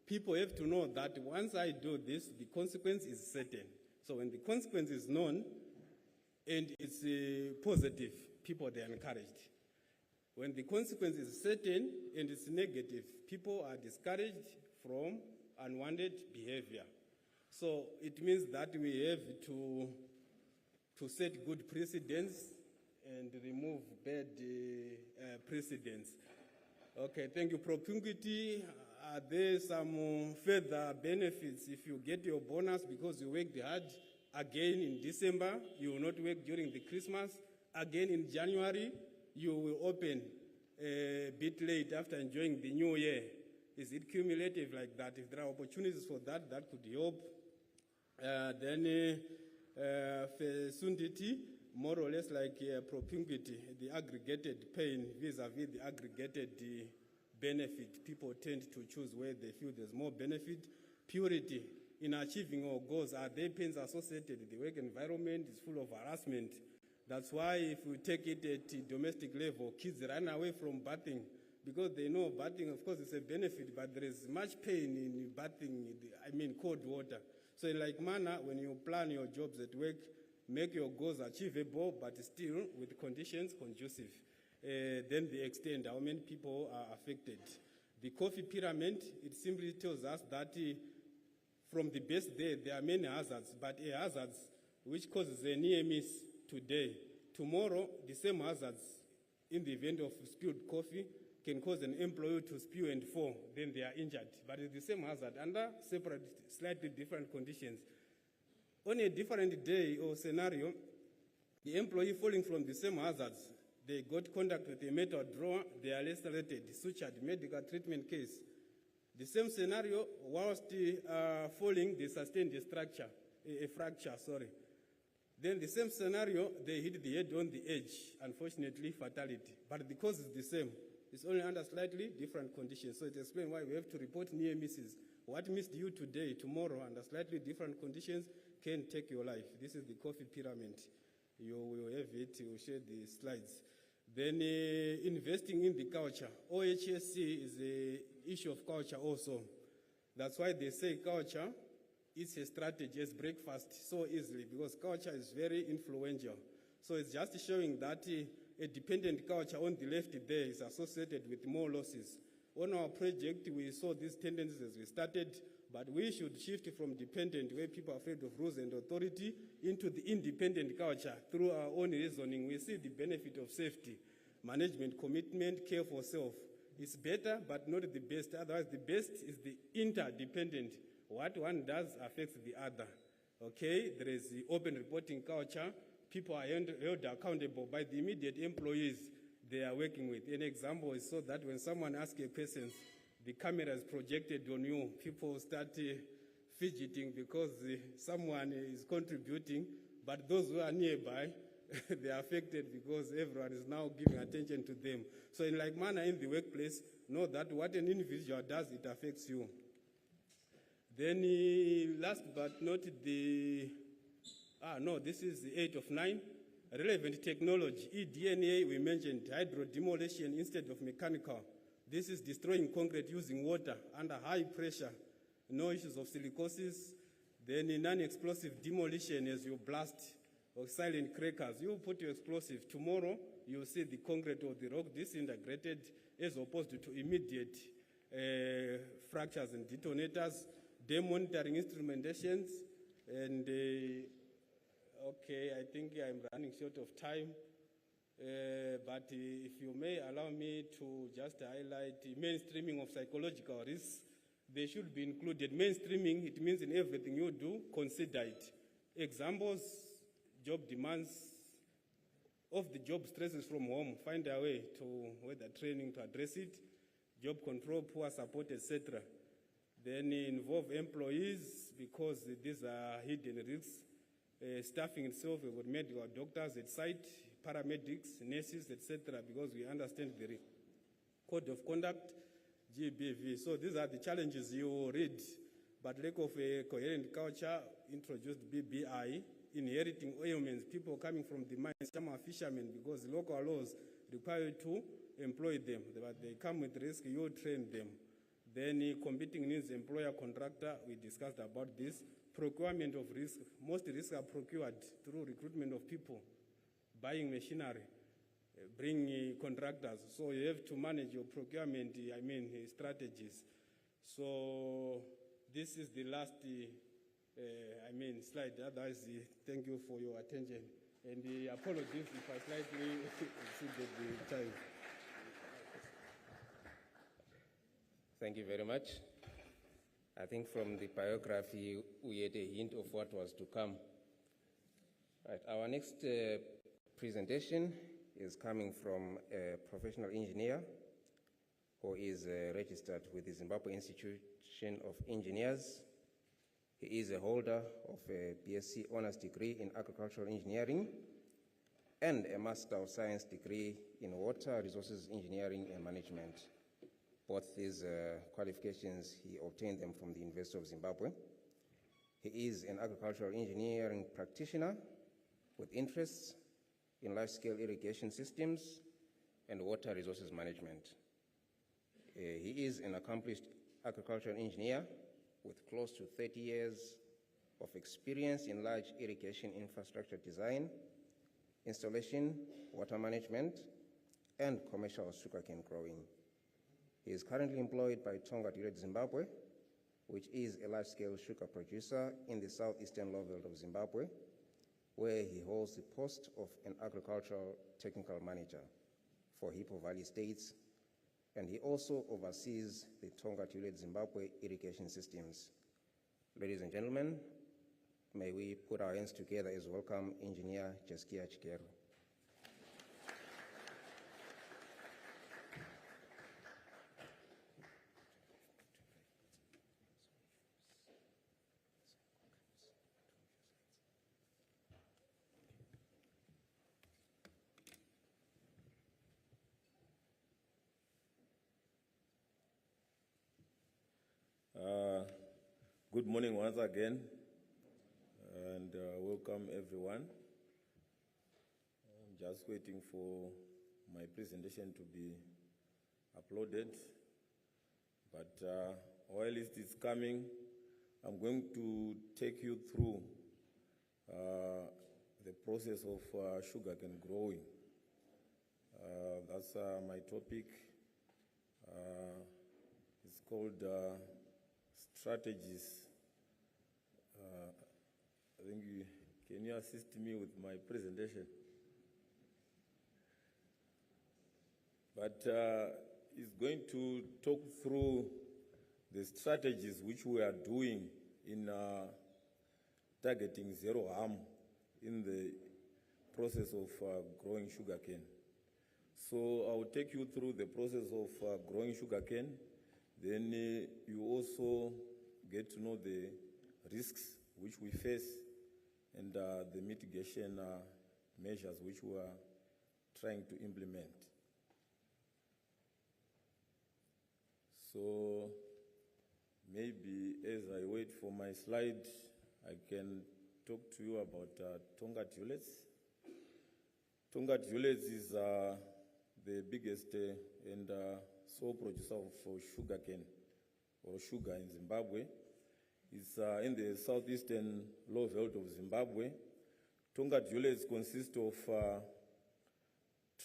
People have to know that once I do this, the consequence is certain. So when the consequence is known and it's positive, people, they are encouraged. When the consequence is certain and it's negative, people are discouraged from unwanted behavior. So it means that we have to set good precedents and remove bad precedents. Okay, thank you. Propinquity, are there some further benefits if you get your bonus because you worked hard? Again in December, you will not work during the Christmas. Again in January, you will open a bit late after enjoying the new year. Is it cumulative like that? If there are opportunities for that, that could help. Then fecundity, more or less like propinquity, the aggregated pain vis-a-vis the aggregated benefit. People tend to choose where they feel there's more benefit. Purity, in achieving our goals, are there pains associated? The work environment is full of harassment. That's why if we take it at domestic level, kids run away from bathing because they know bathing, of course, is a benefit, but there is much pain in bathing, cold water. So in like manner, when you plan your jobs at work, make your goals achievable, but still with conditions conducive. Then the extent, how many people are affected. The coffee pyramid, it simply tells us that from the base there are many hazards, but a hazard which causes a near miss today, tomorrow, the same hazards in the event of spilled coffee can cause an employee to spill and fall, then they are injured. But it's the same hazard under separate, slightly different conditions. On a different day or scenario, the employee falling from the same hazards, they got contact with a metal drawer, they are lacerated, sutured, medical treatment case. The same scenario, whilst falling, they sustained a fracture. Then the same scenario, they hit the head on the edge, unfortunately, fatality. But the cause is the same. It's only under slightly different conditions. So it explains why we have to report near misses. What missed you today, tomorrow, under slightly different conditions, can take your life. This is the coffee pyramid. You will have it, you will share the slides. Then investing in the culture. OHSC is an issue of culture also. That's why they say culture is a strategy as breakfast so easily, because culture is very influential. So it's just showing that a dependent culture on the left there is associated with more losses. On our project, we saw these tendencies as we started, but we should shift from dependent, where people are afraid of rules and authority, into the independent culture. Through our own reasoning, we see the benefit of safety, management, commitment, care for self. It's better, but not the best. Otherwise, the best is the interdependent. What one does affects the other. Okay, there is the open reporting culture. People are held accountable by the immediate employees they are working with. An example is so that when someone asks a person, the camera is projected on you, people start fidgeting because someone is contributing, but those who are nearby, they are affected because everyone is now giving attention to them. So in like manner in the workplace, know that what an individual does, it affects you. Then last but not this is the 8 of 9. Relevant technology, eDNA, we mentioned hydro demolition instead of mechanical. This is destroying concrete using water under high pressure. No issues of silicosis. Then non-explosive demolition as you blast or silent crackers. You put your explosive. Tomorrow, you see the concrete or the rock disintegrated as opposed to immediate fractures and detonators. Monitoring instrumentations. And okay, I think I'm running short of time. But if you may allow me to just highlight the mainstreaming of psychological risks, they should be included. Mainstreaming, it means in everything you do, consider it. Examples, job demands, of the job stresses from home, find a way to, whether training to address it, job control, poor support, etc. Then involve employees, because these are hidden risks. Staffing itself, we've got medical doctors at site, paramedics, nurses, etc., because we understand the code of conduct, GBV. So these are the challenges you read, but lack of a coherent culture introduced BBI, inheriting ailments, people coming from the mines, some are fishermen, because local laws require you to employ them, but they come with risk, you train them. Then competing needs, employer, contractor, we discussed about this. Procurement of risk, most risks are procured through recruitment of people, buying machinery, bring contractors. So you have to manage your procurement, strategies. So this is the last, slide. Otherwise, thank you for your attention. And apologies if I slightly exceeded the time. Thank you very much. I think from the biography, we had a hint of what was to come. Right, our next presentation is coming from a professional engineer who is registered with the Zimbabwe Institution of Engineers. He is a holder of a BSc Honours degree in Agricultural Engineering and a Master of Science degree in Water Resources Engineering and Management. Both these qualifications, he obtained them from the University of Zimbabwe. He is an agricultural engineering practitioner with interests in large-scale irrigation systems and water resources management. He is an accomplished agricultural engineer with close to 30 years of experience in large irrigation infrastructure design, installation, water management, and commercial sugarcane growing. He is currently employed by Tonga Direct Zimbabwe, which is a large-scale sugar producer in the southeastern lowveld of Zimbabwe, where he holds the post of an agricultural technical manager for Hippo Valley States, and he also oversees the Tonga Direct Zimbabwe irrigation systems. Ladies and gentlemen, may we put our hands together as welcome Engineer Jaskia Chikeru. Good morning once again, and welcome everyone. I'm just waiting for my presentation to be uploaded, but while it is coming, I'm going to take you through the process of sugarcane growing. That's my topic. It's called strategies. I think can you assist me with my presentation? But it's going to talk through the strategies which we are doing in targeting zero harm in the process of growing sugarcane. So I'll take you through the process of growing sugarcane. Then you also get to know the risks which we face and the mitigation measures which we are trying to implement. So maybe as I wait for my slide, I can talk to you about Tonga Dulets. Tonga Dulets is the biggest and sole producer of sugarcane or sugar in Zimbabwe. It's in the southeastern lowveld of Zimbabwe. Tonga Dulets consist of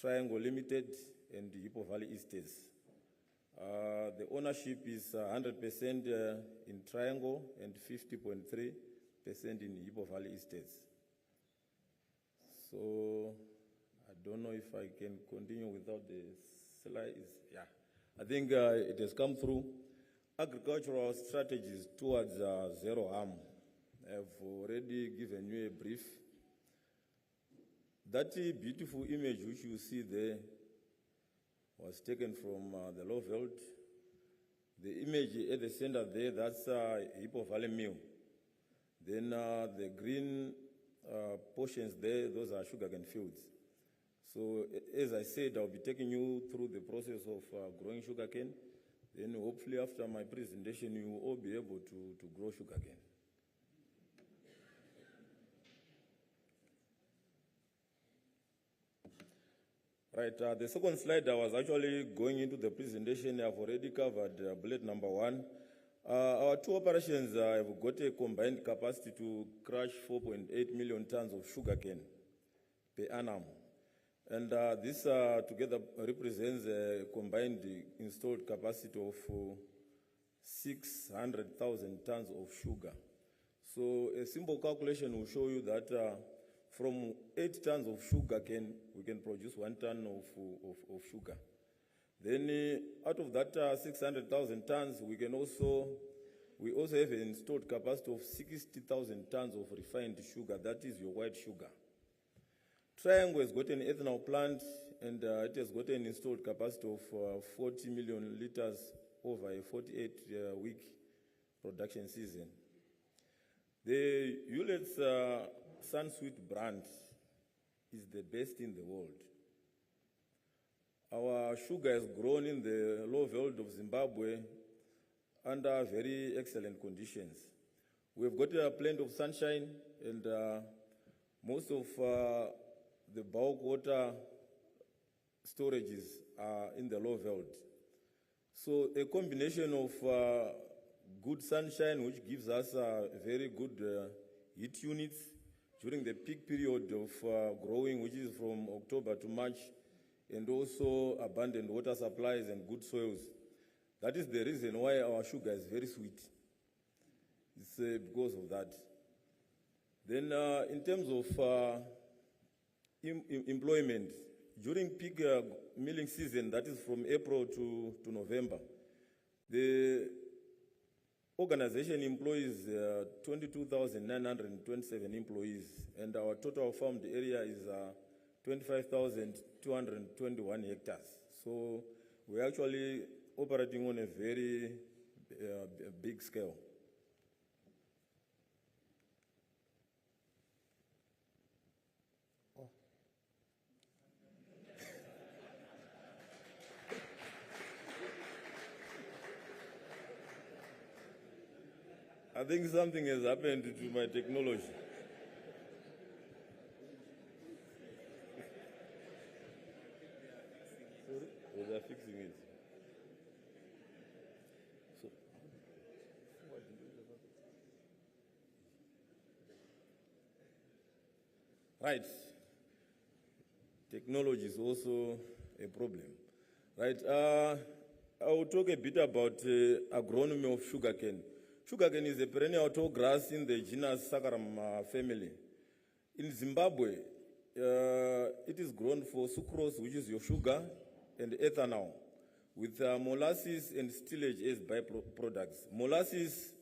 Triangle Limited and Hippo Valley Estates. The ownership is 100% in Triangle and 50.3% in Hippo Valley Estates. So I don't know if I can continue without the slides. Yeah, I think it has come through. agricultural strategies towards zero harm. I've already given you a brief. That beautiful image which you see there was taken from the Lowveld. The image at the center there, that's Hippo Valley Mill. Then the green portions there, those are sugarcane fields. So as I said, I'll be taking you through the process of growing sugarcane. Then hopefully after my presentation, you will all be able to grow sugarcane. Right, the second slide, I was actually going into the presentation. I've already covered bullet number 1. Our two operations have got a combined capacity to crush 4.8 million tons of sugarcane per annum. And this together represents a combined installed capacity of 600,000 tons of sugar. So a simple calculation will show you that from 8 tons of sugar we can produce 1 ton of sugar. Then out of that 600,000 tons, we also have an installed capacity of 60,000 tons of refined sugar. That is your white sugar. Triangle has got an ethanol plant, and it has got an installed capacity of 40 million liters over a 48-week production season. The Hewlett's Sunsweet brand is the best in the world. Our sugar has grown in the Lowveld of Zimbabwe under very excellent conditions. We've got plenty of sunshine, and most of the bulk water storages are in the Lowveld. So a combination of good sunshine, which gives us very good heat units during the peak period of growing, which is from October to March, and also abundant water supplies and good soils. That is the reason why our sugar is very sweet. It's because of that. Then in terms of employment, during peak milling season, that is from April to November, the organization employs 22,927 employees, and our total farmed area is 25,221 hectares. So we're actually operating on a very big scale. I think something has happened to my technology. Sorry? Oh, they're fixing it. So, right. Technology is also a problem. Right. I will talk a bit about agronomy of sugarcane. Sugarcane is a perennial tall grass in the genus Saccharum family. In Zimbabwe, it is grown for sucrose, which is your sugar, and ethanol, with molasses and stillage as byproducts. Molasses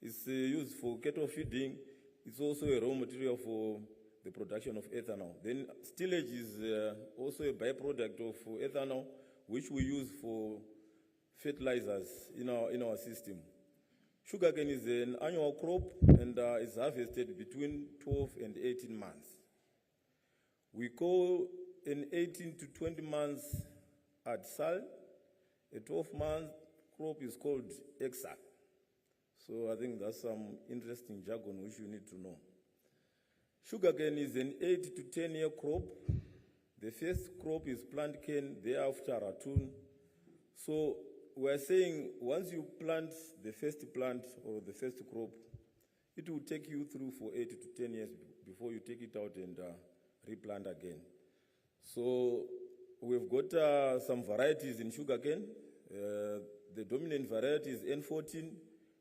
is used for cattle feeding. It's also a raw material for the production of ethanol. Then stillage is also a byproduct of ethanol, which we use for fertilizers in our system. Sugarcane is an annual crop and is harvested between 12 and 18 months. We call an 18 to 20 months Nssa. A 12-month crop is called Nssa. So I think that's some interesting jargon which you need to know. Sugarcane is an 8 to 10-year crop. The first crop is plant cane, thereafter ratoon. So we're saying once you plant the first plant or the first crop, it will take you through for 8 to 10 years before you take it out and replant again. So we've got some varieties in sugarcane. The dominant variety is N14.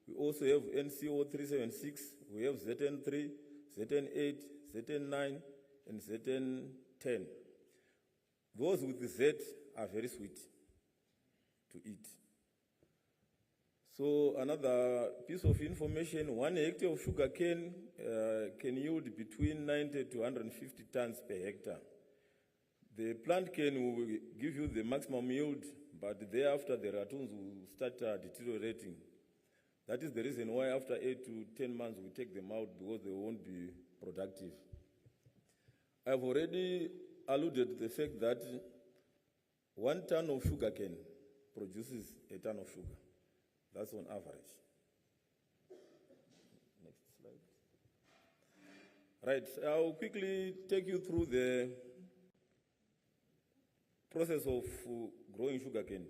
We also have NCO376. We have ZN3, ZN8, ZN9, and ZN10. Those with the Z are very sweet to eat. So another piece of information, 1 hectare of sugar cane can yield between 90 to 150 tons per hectare. The plant cane will give you the maximum yield, but thereafter the ratoons will start deteriorating. That is the reason why after 8 to 10 months we take them out, because they won't be productive. I've already alluded to the fact that 1 ton of sugar cane produces a ton of sugar. That's on average. Next slide. Right, I'll quickly take you through the process of growing sugarcane.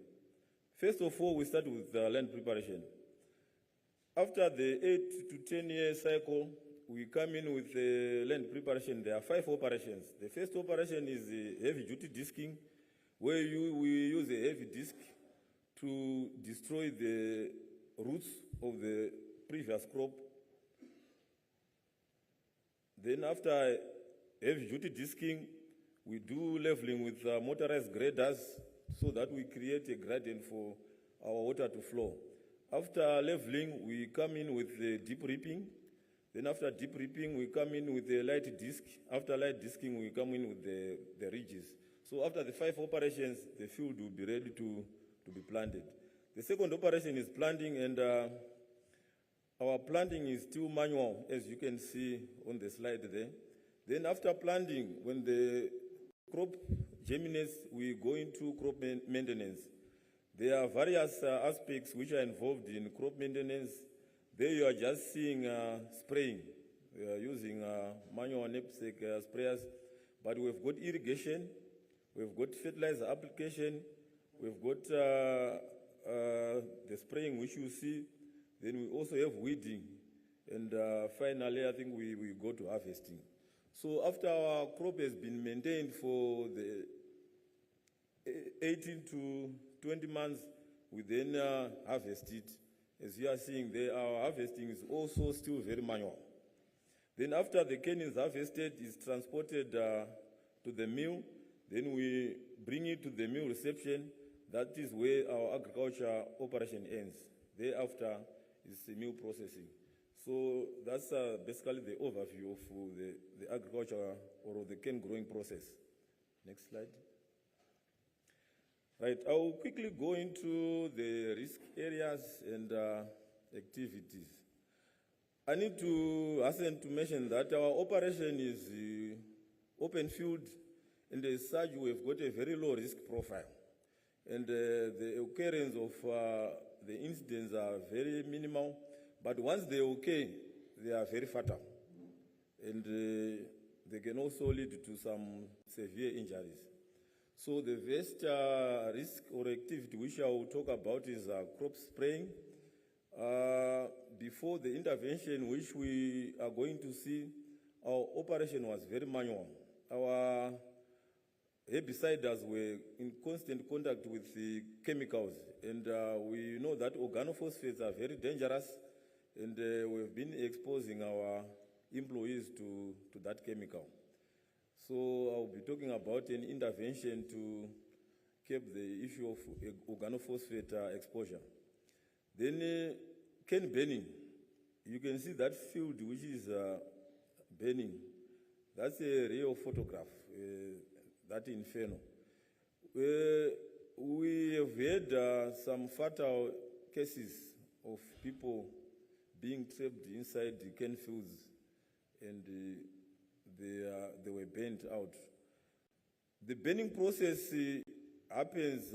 First of all, we start with land preparation. After the 8 to 10 year cycle, we come in with land preparation. There are 5 operations. The first operation is heavy duty disking, where we use a heavy disc to destroy the roots of the previous crop. Then after heavy duty disking, we do leveling with motorized graders so that we create a gradient for our water to flow. After leveling, we come in with the deep reaping. Then after deep reaping, we come in with the light disc. After light disking, we come in with the ridges. So after the 5 operations, the field will be ready to be planted. The second operation is planting, and our planting is still manual, as you can see on the slide there. Then after planting, when the crop germinates, we go into crop maintenance. There are various aspects which are involved in crop maintenance. There you are just seeing spraying. We are using manual knapsack sprayers, but we've got irrigation, we've got fertilizer application, we've got the spraying which you see. Then we also have weeding, and finally I think we go to harvesting. So after our crop has been maintained for the 18 to 20 months, we then harvest it. As you are seeing there, our harvesting is also still very manual. Then after the cane is harvested, it's transported to the mill. Then we bring it to the mill reception. That is where our agriculture operation ends. Thereafter is the mill processing. So that's basically the overview of the agriculture or the cane growing process. Next slide. Right, I'll quickly go into the risk areas and activities. I need to hasten to mention that our operation is open field, and as such we've got a very low risk profile. And the occurrence of the incidents are very minimal, but once they occur, they are very fatal. And they can also lead to some severe injuries. So the first risk or activity which I will talk about is crop spraying. Before the intervention which we are going to see, our operation was very manual. Our herbicides were in constant contact with the chemicals, and we know that organophosphates are very dangerous, and we've been exposing our employees to that chemical. So I'll be talking about an intervention to keep the issue of organophosphate exposure. Then cane burning. You can see that field which is burning. That's a real photograph, that inferno. We have had some fatal cases of people being trapped inside the cane fields, and they were burnt out. The burning process happens,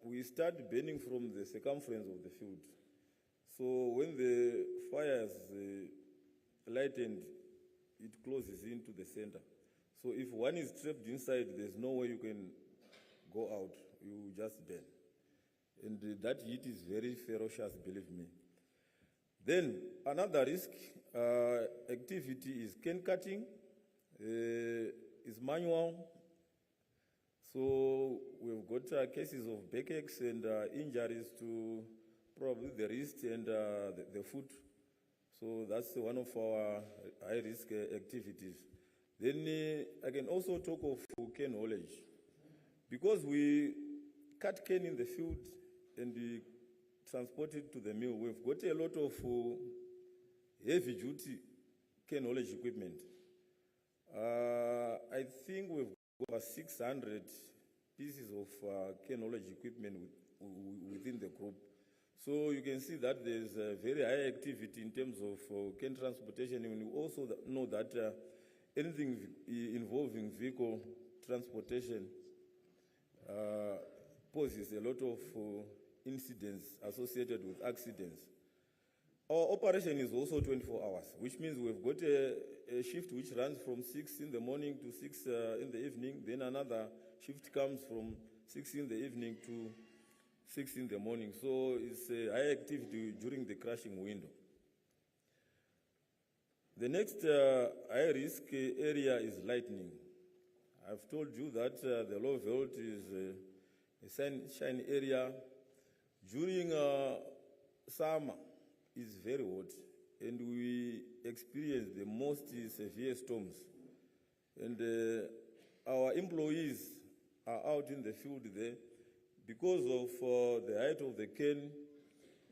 we start burning from the circumference of the field. So when the fire is lightened, it closes into the center. So if one is trapped inside, there's no way you can go out. You just burn. And that heat is very ferocious, believe me. Then another risk activity is cane cutting. Is manual. So we've got cases of backaches and injuries to probably the wrist and the foot. So that's one of our high-risk activities. Then I can also talk of cane haulage. Because we cut cane in the field and we transported to the mill, we've got a lot of heavy duty cane haulage equipment. I think we've got over 600 pieces of cane haulage equipment within the group. So you can see that there's a very high activity in terms of cane transportation, and we also know that anything involving vehicle transportation poses a lot of incidents associated with accidents. Our operation is also 24 hours, which means we've got a shift which runs from 6 in the morning to 6 in the evening. Then another shift comes from 6 in the evening to 6 in the morning. So it's a high activity during the crashing window. The next high risk area is lightning. I've told you that the low volt is a sunshine area. During summer, it's very hot, and we experience the most severe storms. And our employees are out in the field there. Because of the height of the cane,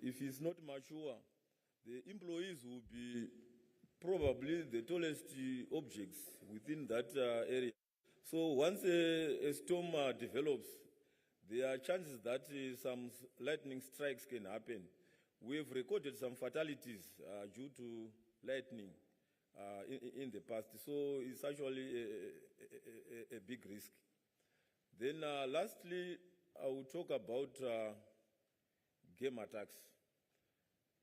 if it's not mature, the employees will be probably the tallest objects within that area. So once a storm develops, there are chances that some lightning strikes can happen. We've recorded some fatalities due to lightning in the past, so it's actually a big risk. Then lastly, I will talk about game attacks.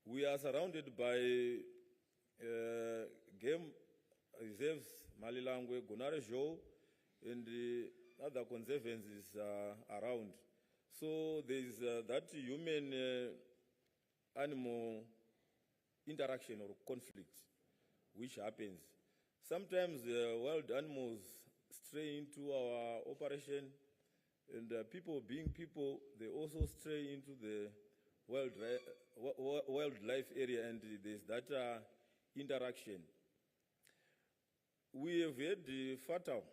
We are surrounded by game reserves, Malilangwe, Gonare Jo, and other conservancies around. So there is that human-animal interaction or conflict which happens. Sometimes wild animals stray into our operation, and people being people, they also stray into the wildlife area, and there's that interaction. We have had fatal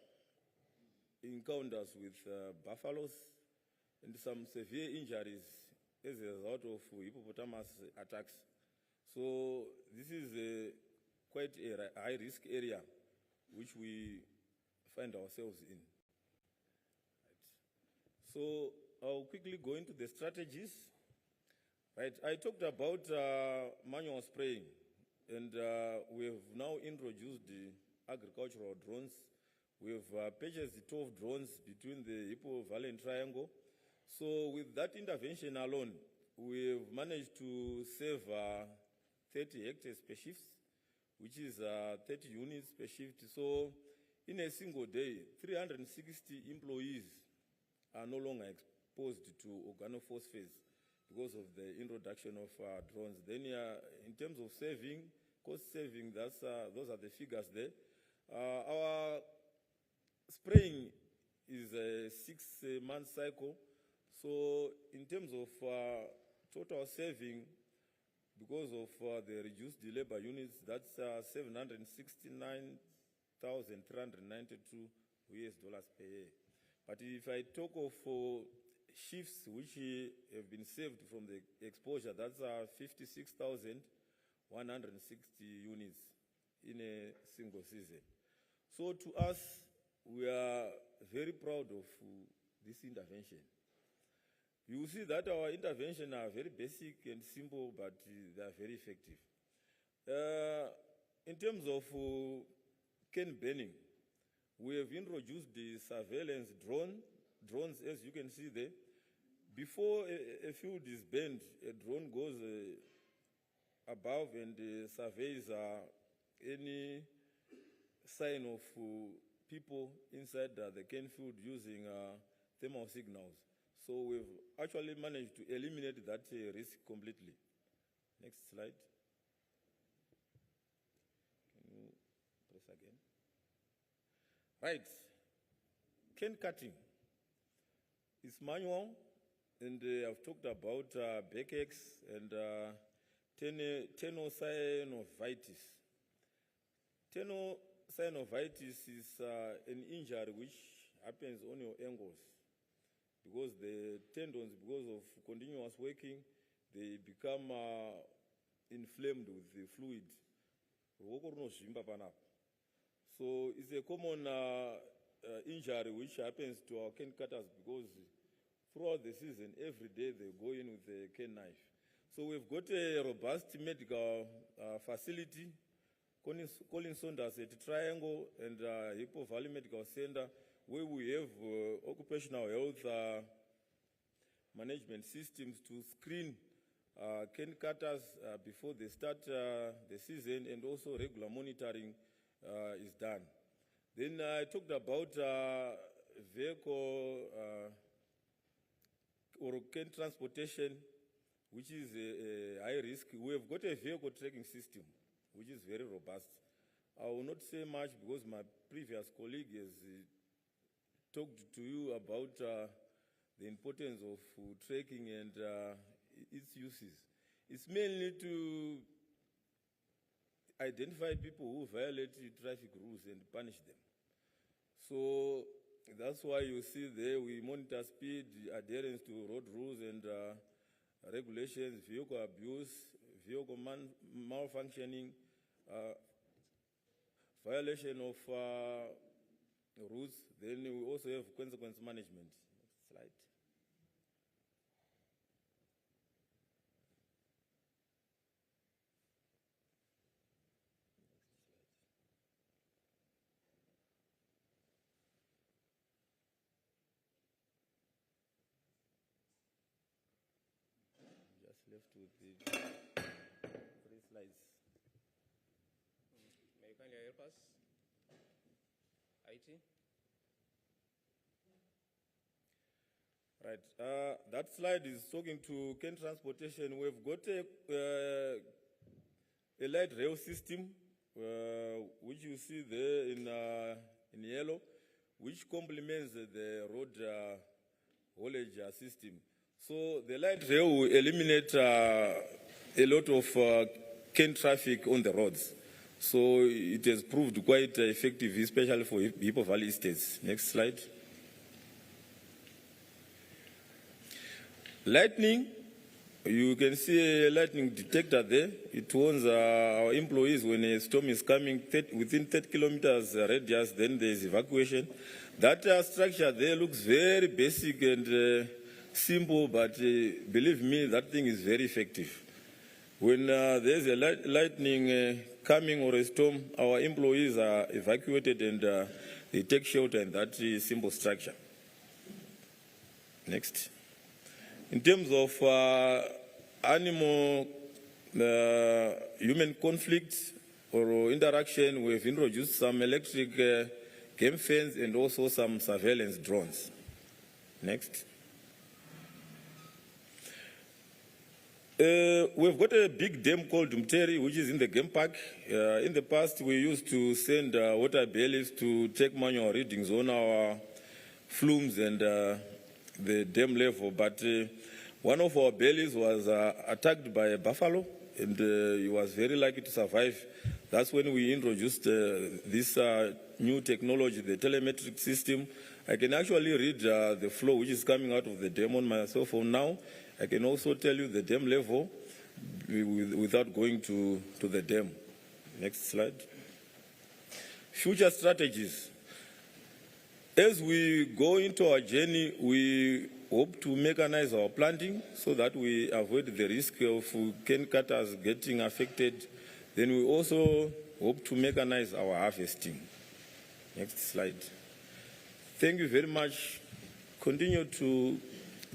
encounters with buffaloes and some severe injuries as a result of hippopotamus attacks. So this is quite a high-risk area which we find ourselves in. So I'll quickly go into the strategies. Right, I talked about manual spraying, and we have now introduced the agricultural drones. We've purchased 12 drones between the Hippo Valley and Triangle. So with that intervention alone, we've managed to save 30 hectares per shift, which is 30 units per shift. So in a single day, 360 employees are no longer exposed to organophosphates because of the introduction of drones. Then in terms of saving, cost saving, those are the figures there. Our spraying is a 6-month cycle. So in terms of total saving, because of the reduced labor units, that's $769,392 per year. But if I talk of shifts which have been saved from the exposure, that's 56,160 units in a single season. So to us, we are very proud of this intervention. You will see that our interventions are very basic and simple, but they are very effective. In terms of cane burning, we have introduced the surveillance drones, as you can see there. Before a field is burned, a drone goes above and surveys any sign of people inside the cane field using thermal signals. So we've actually managed to eliminate that risk completely. Next slide. Can you press again? Right. Cane cutting is manual, and I've talked about backaches and tenosynovitis. Tenosynovitis is an injury which happens on your ankles because the tendons, because of continuous working, they become inflamed with the fluid. So it's a common injury which happens to our cane cutters because throughout the season, every day they go in with a cane knife. So we've got a robust medical facility, Colin Saunders at Triangle and Hippo Valley Medical Center, where we have occupational health management systems to screen cane cutters before they start the season, and also regular monitoring is done. Then I talked about vehicle or cane transportation, which is a high risk. We have got a vehicle tracking system, which is very robust. I will not say much because my previous colleague has talked to you about the importance of tracking and its uses. It's mainly to identify people who violate traffic rules and punish them. So that's why you see there we monitor speed, adherence to road rules and regulations, vehicle abuse, vehicle malfunctioning, violation of rules. Then we also have consequence management. Next slide. Just left with the 3 slides. May you kindly help us? IT? Right. That slide is talking to cane transportation. We've got a light rail system, which you see there in yellow, which complements the road haulage system. So the light rail will eliminate a lot of cane traffic on the roads. So it has proved quite effective, especially for Hippo Valley estates. Next slide. Lightning, you can see a lightning detector there. It warns our employees when a storm is coming within 30 kilometers radius, then there is evacuation. That structure there looks very basic and simple, but believe me, that thing is very effective. When there's a lightning coming or a storm, our employees are evacuated and they take shelter in that simple structure. Next. In terms of animal-human conflict or interaction, we've introduced some electric game fence and also some surveillance drones. Next. We've got a big dam called Mteri, which is in the game park. In the past, we used to send water bailiffs to take manual readings on our flumes and the dam level, but one of our bailies was attacked by a buffalo, and he was very lucky to survive. That's when we introduced this new technology, the telemetric system. I can actually read the flow which is coming out of the dam on my cell phone now. I can also tell you the dam level without going to the dam. Next slide. Future strategies. As we go into our journey, we hope to mechanize our planting so that we avoid the risk of cane cutters getting affected. Then we also hope to mechanize our harvesting. Next slide. Thank you very much. Continue to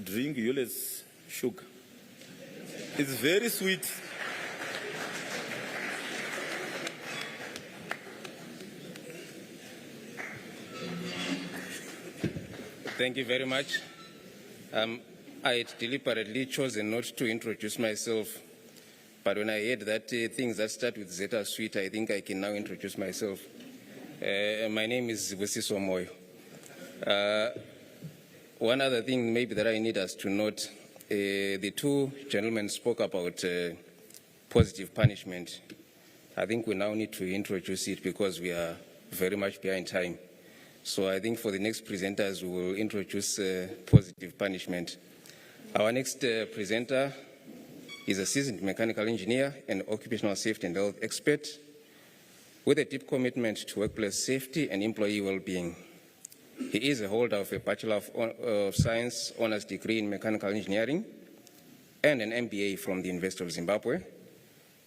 drink Yulet's sugar. It's very sweet. Thank you very much. I had deliberately chosen not to introduce myself, but when I heard that things that start with Zeta Sweet, I think I can now introduce myself. My name is Busiso Moyo. One other thing maybe that I need us to note, the two gentlemen spoke about positive punishment. I think we now need to introduce it because we are very much behind time. So I think for the next presenters, we will introduce positive punishment. Our next presenter He's a seasoned mechanical engineer and occupational safety and health expert with a deep commitment to workplace safety and employee well-being. He is a holder of a Bachelor of Science Honours degree in Mechanical Engineering and an MBA from the University of Zimbabwe,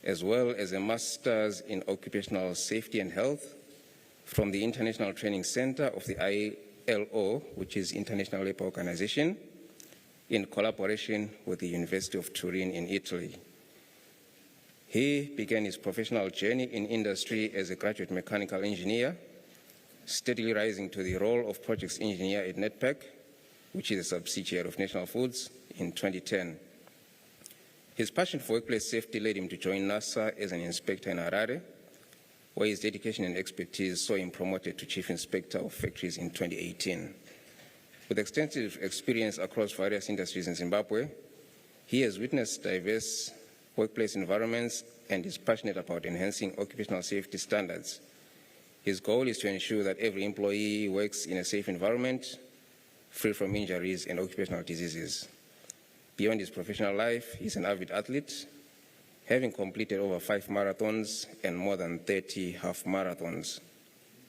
as well as a Master's in Occupational Safety and Health from the International Training Center of the ILO, which is International Labour Organization, in collaboration with the University of Turin in Italy. He began his professional journey in industry as a graduate mechanical engineer, steadily rising to the role of projects engineer at Netpack, which is a subsidiary of National Foods, in 2010. His passion for workplace safety led him to join Nssa as an inspector in Harare, where his dedication and expertise saw him promoted to Chief Inspector of Factories in 2018. With extensive experience across various industries in Zimbabwe, he has witnessed diverse workplace environments and is passionate about enhancing occupational safety standards. His goal is to ensure that every employee works in a safe environment, free from injuries and occupational diseases. Beyond his professional life, he's an avid athlete, having completed over 5 marathons and more than 30 half marathons.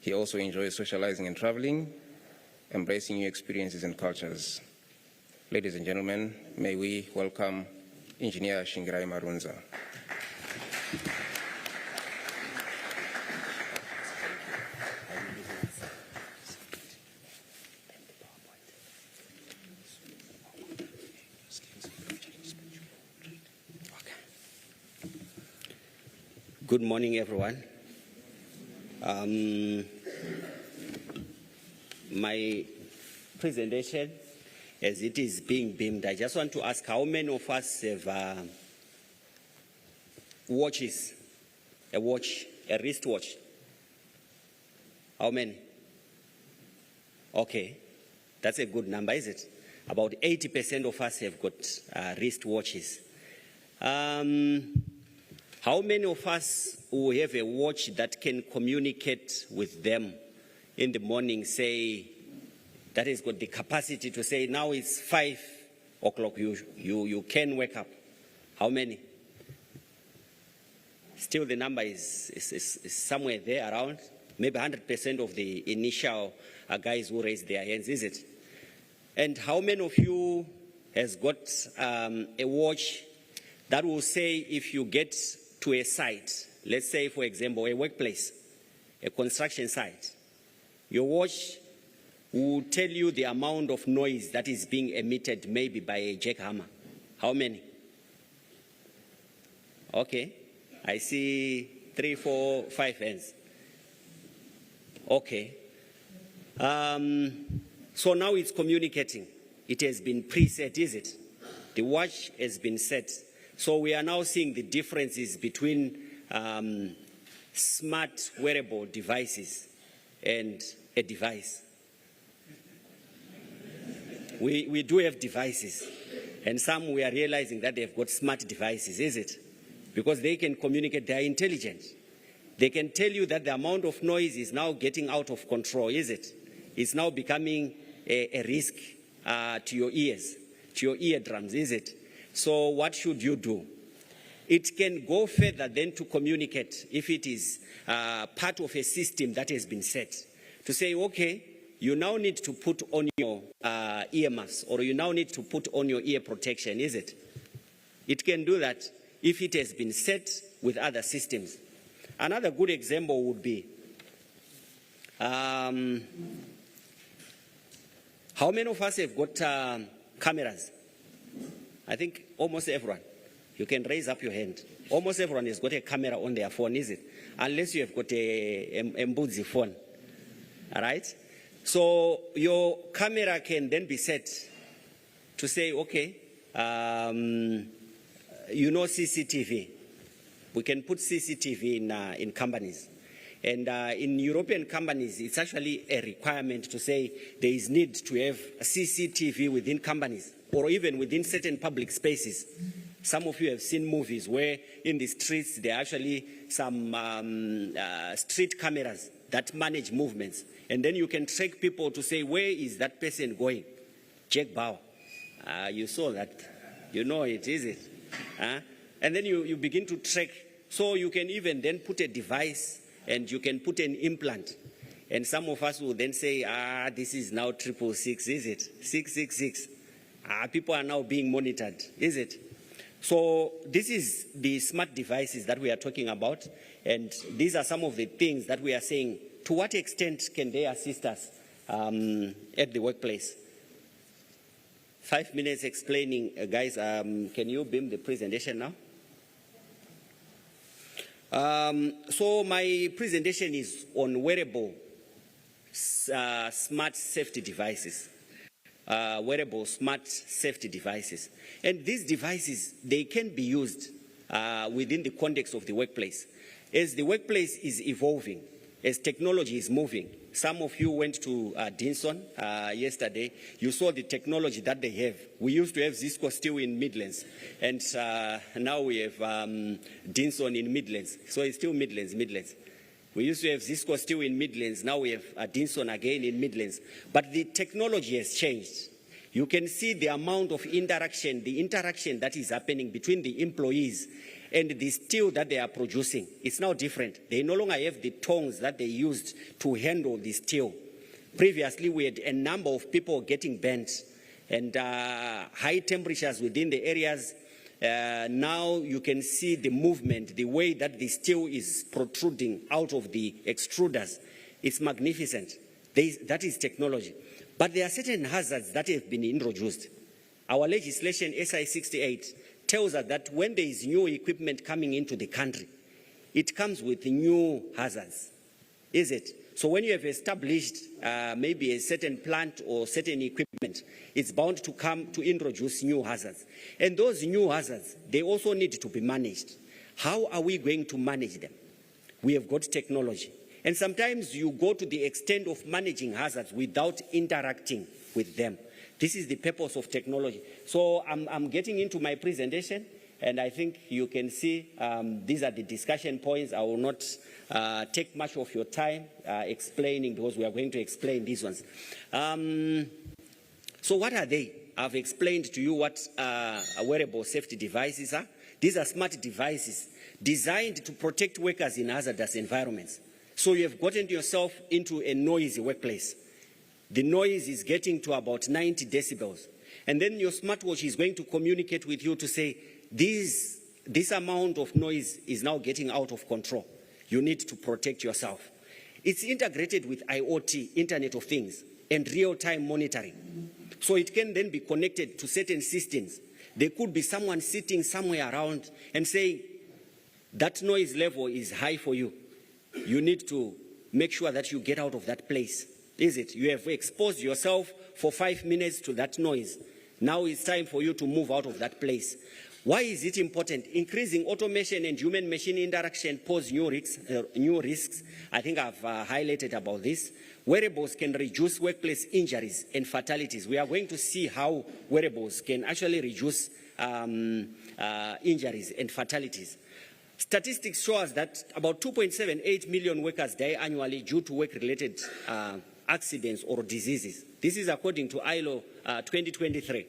He also enjoys socializing and traveling, embracing new experiences and cultures. Ladies and gentlemen, may we welcome Engineer Shingirai Marunza. Good morning, everyone. My presentation, as it is being beamed, I just want to ask how many of us have watches, a wristwatch? How many? Okay, that's a good number, is it? About 80% of us have got wristwatches. How many of us who have a watch that can communicate with them in the morning, say, that has got the capacity to say, now it's 5 o'clock, you can wake up? How many? Still the number is somewhere there around, maybe 100% of the initial guys who raised their hands, is it? And how many of you has got a watch that will say if you get to a site, let's say, for example, a workplace, a construction site, your watch will tell you the amount of noise that is being emitted maybe by a jackhammer? How many? Okay, I see 3, 4, 5 hands. Okay. So now it's communicating. It has been preset, is it? The watch has been set. So we are now seeing the differences between smart wearable devices and a device. We do have devices, and some we are realizing that they've got smart devices, is it? Because they can communicate, they are intelligent. They can tell you that the amount of noise is now getting out of control, is it? It's now becoming a risk to your ears, to your eardrums, is it? So what should you do? It can go further than to communicate if it is part of a system that has been set. To say, okay, you now need to put on your earmuffs, or you now need to put on your ear protection, is it? It can do that if it has been set with other systems. Another good example would be, how many of us have got cameras? I think almost everyone. You can raise up your hand. Almost everyone has got a camera on their phone, is it? Unless you have got a Mbudzi phone. All right? So your camera can then be set to say, okay, you know CCTV. We can put CCTV in companies. And in European companies, it's actually a requirement to say there is need to have a CCTV within companies, or even within certain public spaces. Some of you have seen movies where in the streets there are actually some street cameras that manage movements. And then you can track people to say, where is that person going? Jack Bauer. You saw that. You know it, is it? And then you begin to track. So you can even then put a device and you can put an implant. And some of us will then say, this is now 666, is it? 666. People are now being monitored, is it? So this is the smart devices that we are talking about. And these are some of the things that we are saying, to what extent can they assist us at the workplace? 5 minutes explaining, guys, can you beam the presentation now? So my presentation is on wearable smart safety devices. Wearable smart safety devices. And these devices, they can be used within the context of the workplace. As the workplace is evolving, as technology is moving, some of you went to Dinson yesterday. You saw the technology that they have. We used to have Zisco still in Midlands, and now we have Dinson in Midlands. So it's still Midlands. We used to have Zisco still in Midlands. Now we have Dinson again in Midlands. But the technology has changed. You can see the amount of interaction, the interaction that is happening between the employees and the steel that they are producing. It's now different. They no longer have the tongs that they used to handle the steel. Previously, we had a number of people getting burnt and high temperatures within the areas. Now you can see the movement, the way that the steel is protruding out of the extruders. It's magnificent. That is technology. But there are certain hazards that have been introduced. Our legislation, SI 68, tells us that when there is new equipment coming into the country, it comes with new hazards, is it? So when you have established maybe a certain plant or certain equipment, it's bound to come to introduce new hazards. And those new hazards, they also need to be managed. How are we going to manage them? We have got technology. And sometimes you go to the extent of managing hazards without interacting with them. This is the purpose of technology. So I'm getting into my presentation, and I think you can see these are the discussion points. I will not take much of your time explaining, because we are going to explain these ones. So what are they? I've explained to you what wearable safety devices are. These are smart devices designed to protect workers in hazardous environments. So you have gotten yourself into a noisy workplace. The noise is getting to about 90 decibels. And then your smartwatch is going to communicate with you to say, this amount of noise is now getting out of control. You need to protect yourself. It's integrated with IoT, Internet of Things, and real-time monitoring. So it can then be connected to certain systems. There could be someone sitting somewhere around and saying, that noise level is high for you. You need to make sure that you get out of that place. Is it? You have exposed yourself for 5 minutes to that noise. Now it's time for you to move out of that place. Why is it important? Increasing automation and human-machine interaction pose new risks. I think I've highlighted about this. Wearables can reduce workplace injuries and fatalities. We are going to see how wearables can actually reduce injuries and fatalities. Statistics show us that about 2.78 million workers die annually due to work-related accidents or diseases. This is according to ILO 2023.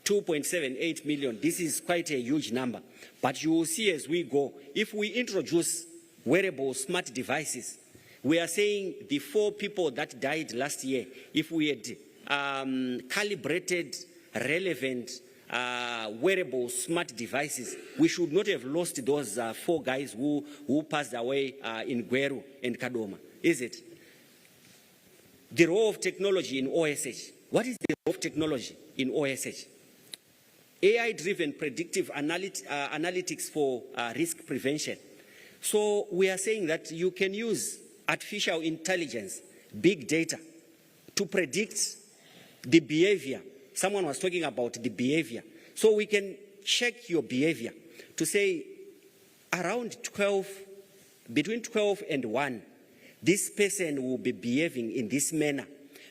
2.78 million. This is quite a huge number. But you will see as we go, if we introduce wearable smart devices, we are saying the 4 people that died last year, if we had calibrated, relevant, wearable smart devices, we should not have lost those 4 guys who passed away in Gweru and Kadoma, is it? The role of technology in OSH. What is the role of technology in OSH? AI-driven predictive analytics for risk prevention. So we are saying that you can use artificial intelligence, big data, to predict the behavior. Someone was talking about the behavior. So we can check your behavior to say around 12, between 12 and 1, this person will be behaving in this manner.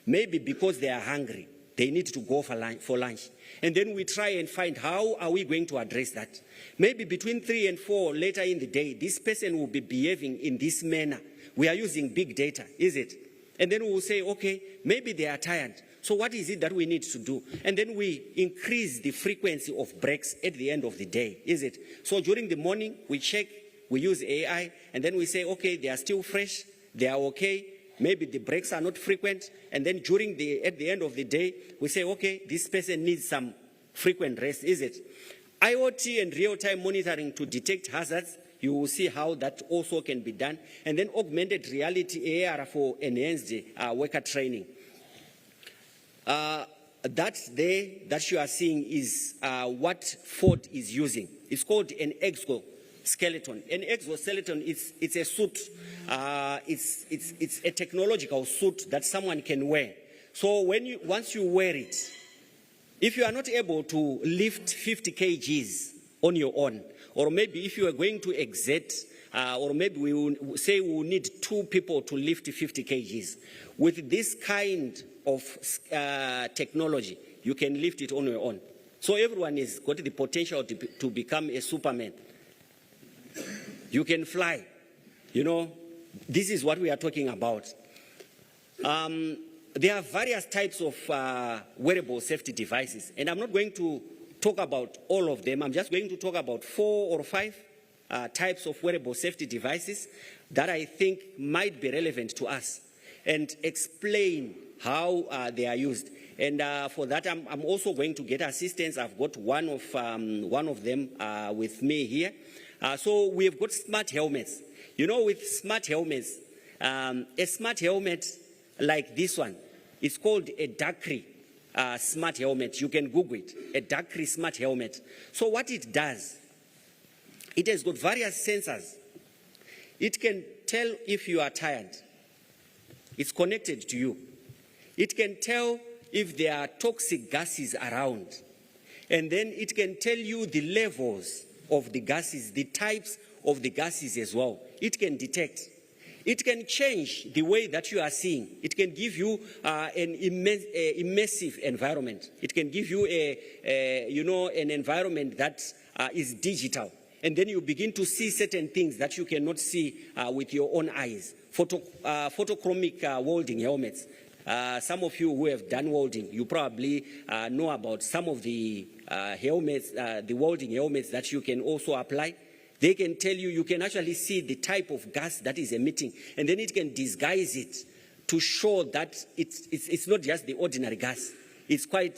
Maybe because they are hungry, they need to go for lunch. And then we try and find how are we going to address that. Maybe between 3 and 4 later in the day, this person will be behaving in this manner. We are using big data, is it? And then we will say, okay, maybe they are tired. So what is it that we need to do? And then we increase the frequency of breaks at the end of the day, is it? So during the morning, we check, we use AI, and then we say, okay, they are still fresh, they are okay, maybe the breaks are not frequent, and then at the end of the day, we say, okay, this person needs some frequent rest, is it? IoT and real-time monitoring to detect hazards, you will see how that also can be done. And then augmented reality AR for enhanced worker training. That you are seeing is what Ford is using. It's called an exoskeleton. An exoskeleton, it's a suit. It's a technological suit that someone can wear. So once you wear it, if you are not able to lift 50 kgs on your own, or maybe if you are going to exert, or maybe we will say we will need 2 people to lift 50 kgs. With this kind of technology, you can lift it on your own. So everyone has got the potential to become a Superman. You can fly. You know, this is what we are talking about. There are various types of wearable safety devices, and I'm not going to talk about all of them. I'm just going to talk about 4 or 5 types of wearable safety devices that I think might be relevant to us, and explain how they are used. And for that, I'm also going to get assistance. I've got one of them with me here. So we've got smart helmets. You know, with smart helmets, a smart helmet like this one, it's called a Dakri smart helmet. You can Google it, a Dakri smart helmet. So what it does, it has got various sensors. It can tell if you are tired. It's connected to you. It can tell if there are toxic gases around. And then it can tell you the levels of the gases, the types of the gases as well. It can detect. It can change the way that you are seeing. It can give you an immersive environment. It can give you an environment that is digital. And then you begin to see certain things that you cannot see with your own eyes. Photochromic welding helmets. Some of you who have done welding, you probably know about some of the helmets, the welding helmets that you can also apply. They can tell you, you can actually see the type of gas that is emitting, and then it can disguise it to show that it's not just the ordinary gas. It's quite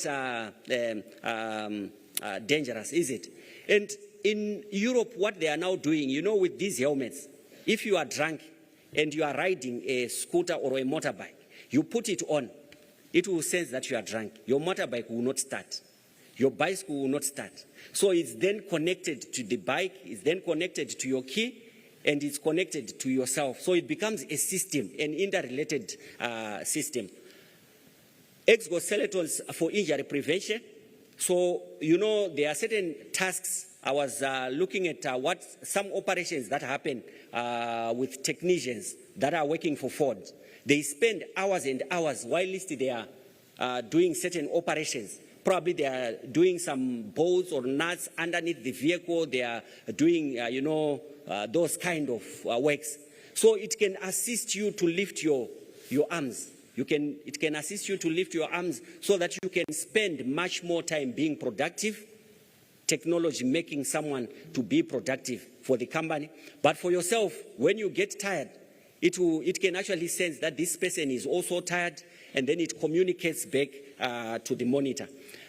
dangerous, is it? And in Europe, what they are now doing, you know, with these helmets, if you are drunk and you are riding a scooter or a motorbike, you put it on, it will sense that you are drunk. Your motorbike will not start. Your bicycle will not start. So it's then connected to the bike, it's then connected to your key, and it's connected to yourself. So it becomes a system, an interrelated system. Exoskeletons for injury prevention. So, you know, there are certain tasks. I was looking at some operations that happen with technicians that are working for Ford. They spend hours and hours while they are doing certain operations. Probably they are doing some bolts or nuts underneath the vehicle. They are doing, those kind of works. So it can assist you to lift your arms. It can assist you to lift your arms so that you can spend much more time being productive. Technology making someone to be productive for the company. But for yourself, when you get tired, it can actually sense that this person is also tired, and then it communicates back to the monitor.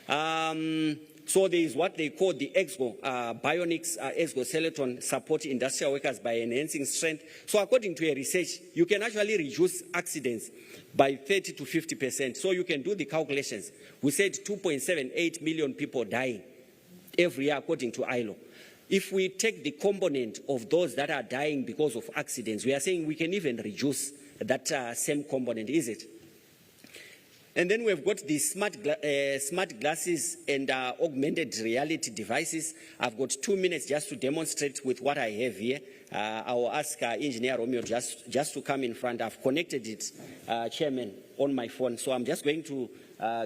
So there is what they call the bionics exoskeleton support industrial workers by enhancing strength. So according to a research, you can actually reduce accidents by 30 to 50%. So you can do the calculations. We said 2.78 million people dying every year according to ILO. If we take the component of those that are dying because of accidents, we are saying we can even reduce that same component, is it? And then we've got the smart glasses and augmented reality devices. I've got 2 minutes just to demonstrate with what I have here. I will ask Engineer Romeo just to come in front. I've connected it, Chairman, on my phone. So I'm just going to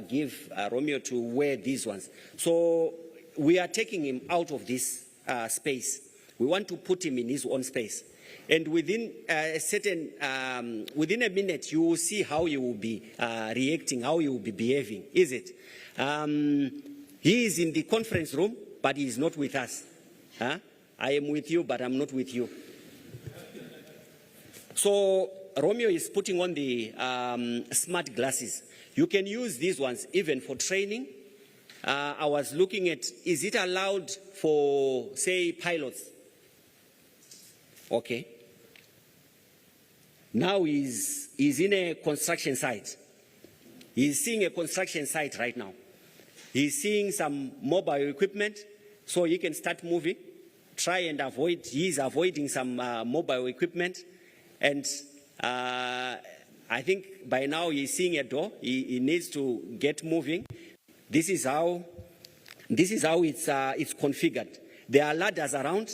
give Romeo to wear these ones. So we are taking him out of this space. We want to put him in his own space. And within within a minute, you will see how you will be reacting, how you will be behaving, is it? He is in the conference room, but he is not with us. Huh? I am with you, but I'm not with you. So Romeo is putting on the smart glasses. You can use these ones even for training. I was looking at, is it allowed for, say, pilots? Okay. Now he's in a construction site. He's seeing a construction site right now. He's seeing some mobile equipment, so he can start moving, try and avoid, he's avoiding some mobile equipment. And I think by now he's seeing a door. He needs to get moving. This is how it's configured. There are ladders around,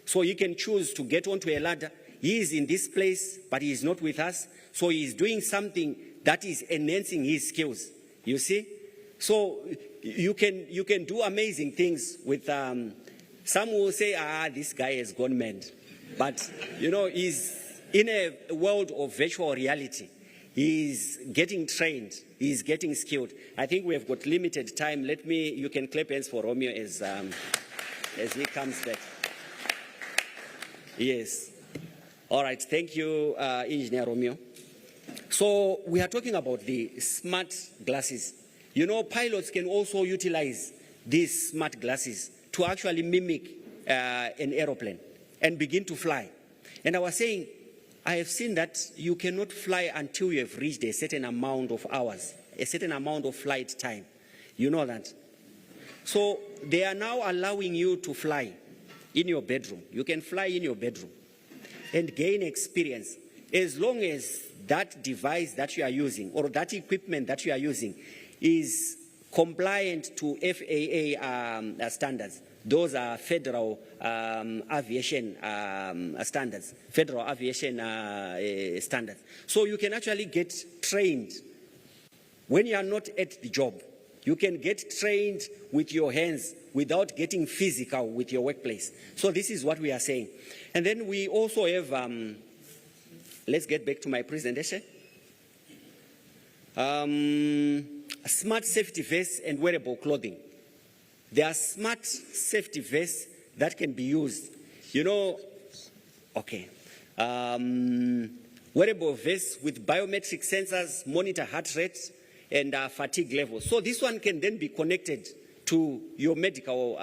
so you can choose to get onto a ladder. He is in this place, but he is not with us. So he is doing something that is enhancing his skills. You see? So you can do amazing things with, some will say, this guy has gone mad. But, you know, he's in a world of virtual reality. He's getting trained. He's getting skilled. I think we have got limited time. You can clap hands for Romeo as he comes back. Yes. All right. Thank you, Engineer Romeo. So we are talking about the smart glasses. You know, pilots can also utilize these smart glasses to actually mimic an aeroplane and begin to fly. And I was saying, I have seen that you cannot fly until you have reached a certain amount of hours, a certain amount of flight time. You know that. So they are now allowing you to fly in your bedroom. You can fly in your bedroom and gain experience as long as that device that you are using or that equipment that you are using is compliant to FAA standards. Those are federal aviation standards, federal aviation standards. So you can actually get trained when you are not at the job. You can get trained with your hands without getting physical with your workplace. So this is what we are saying. And then we also have, let's get back to my presentation. Smart safety vests and wearable clothing. There are smart safety vests that can be used. You know, okay. Wearable vests with biometric sensors, monitor heart rate and fatigue levels. So this one can then be connected to your medical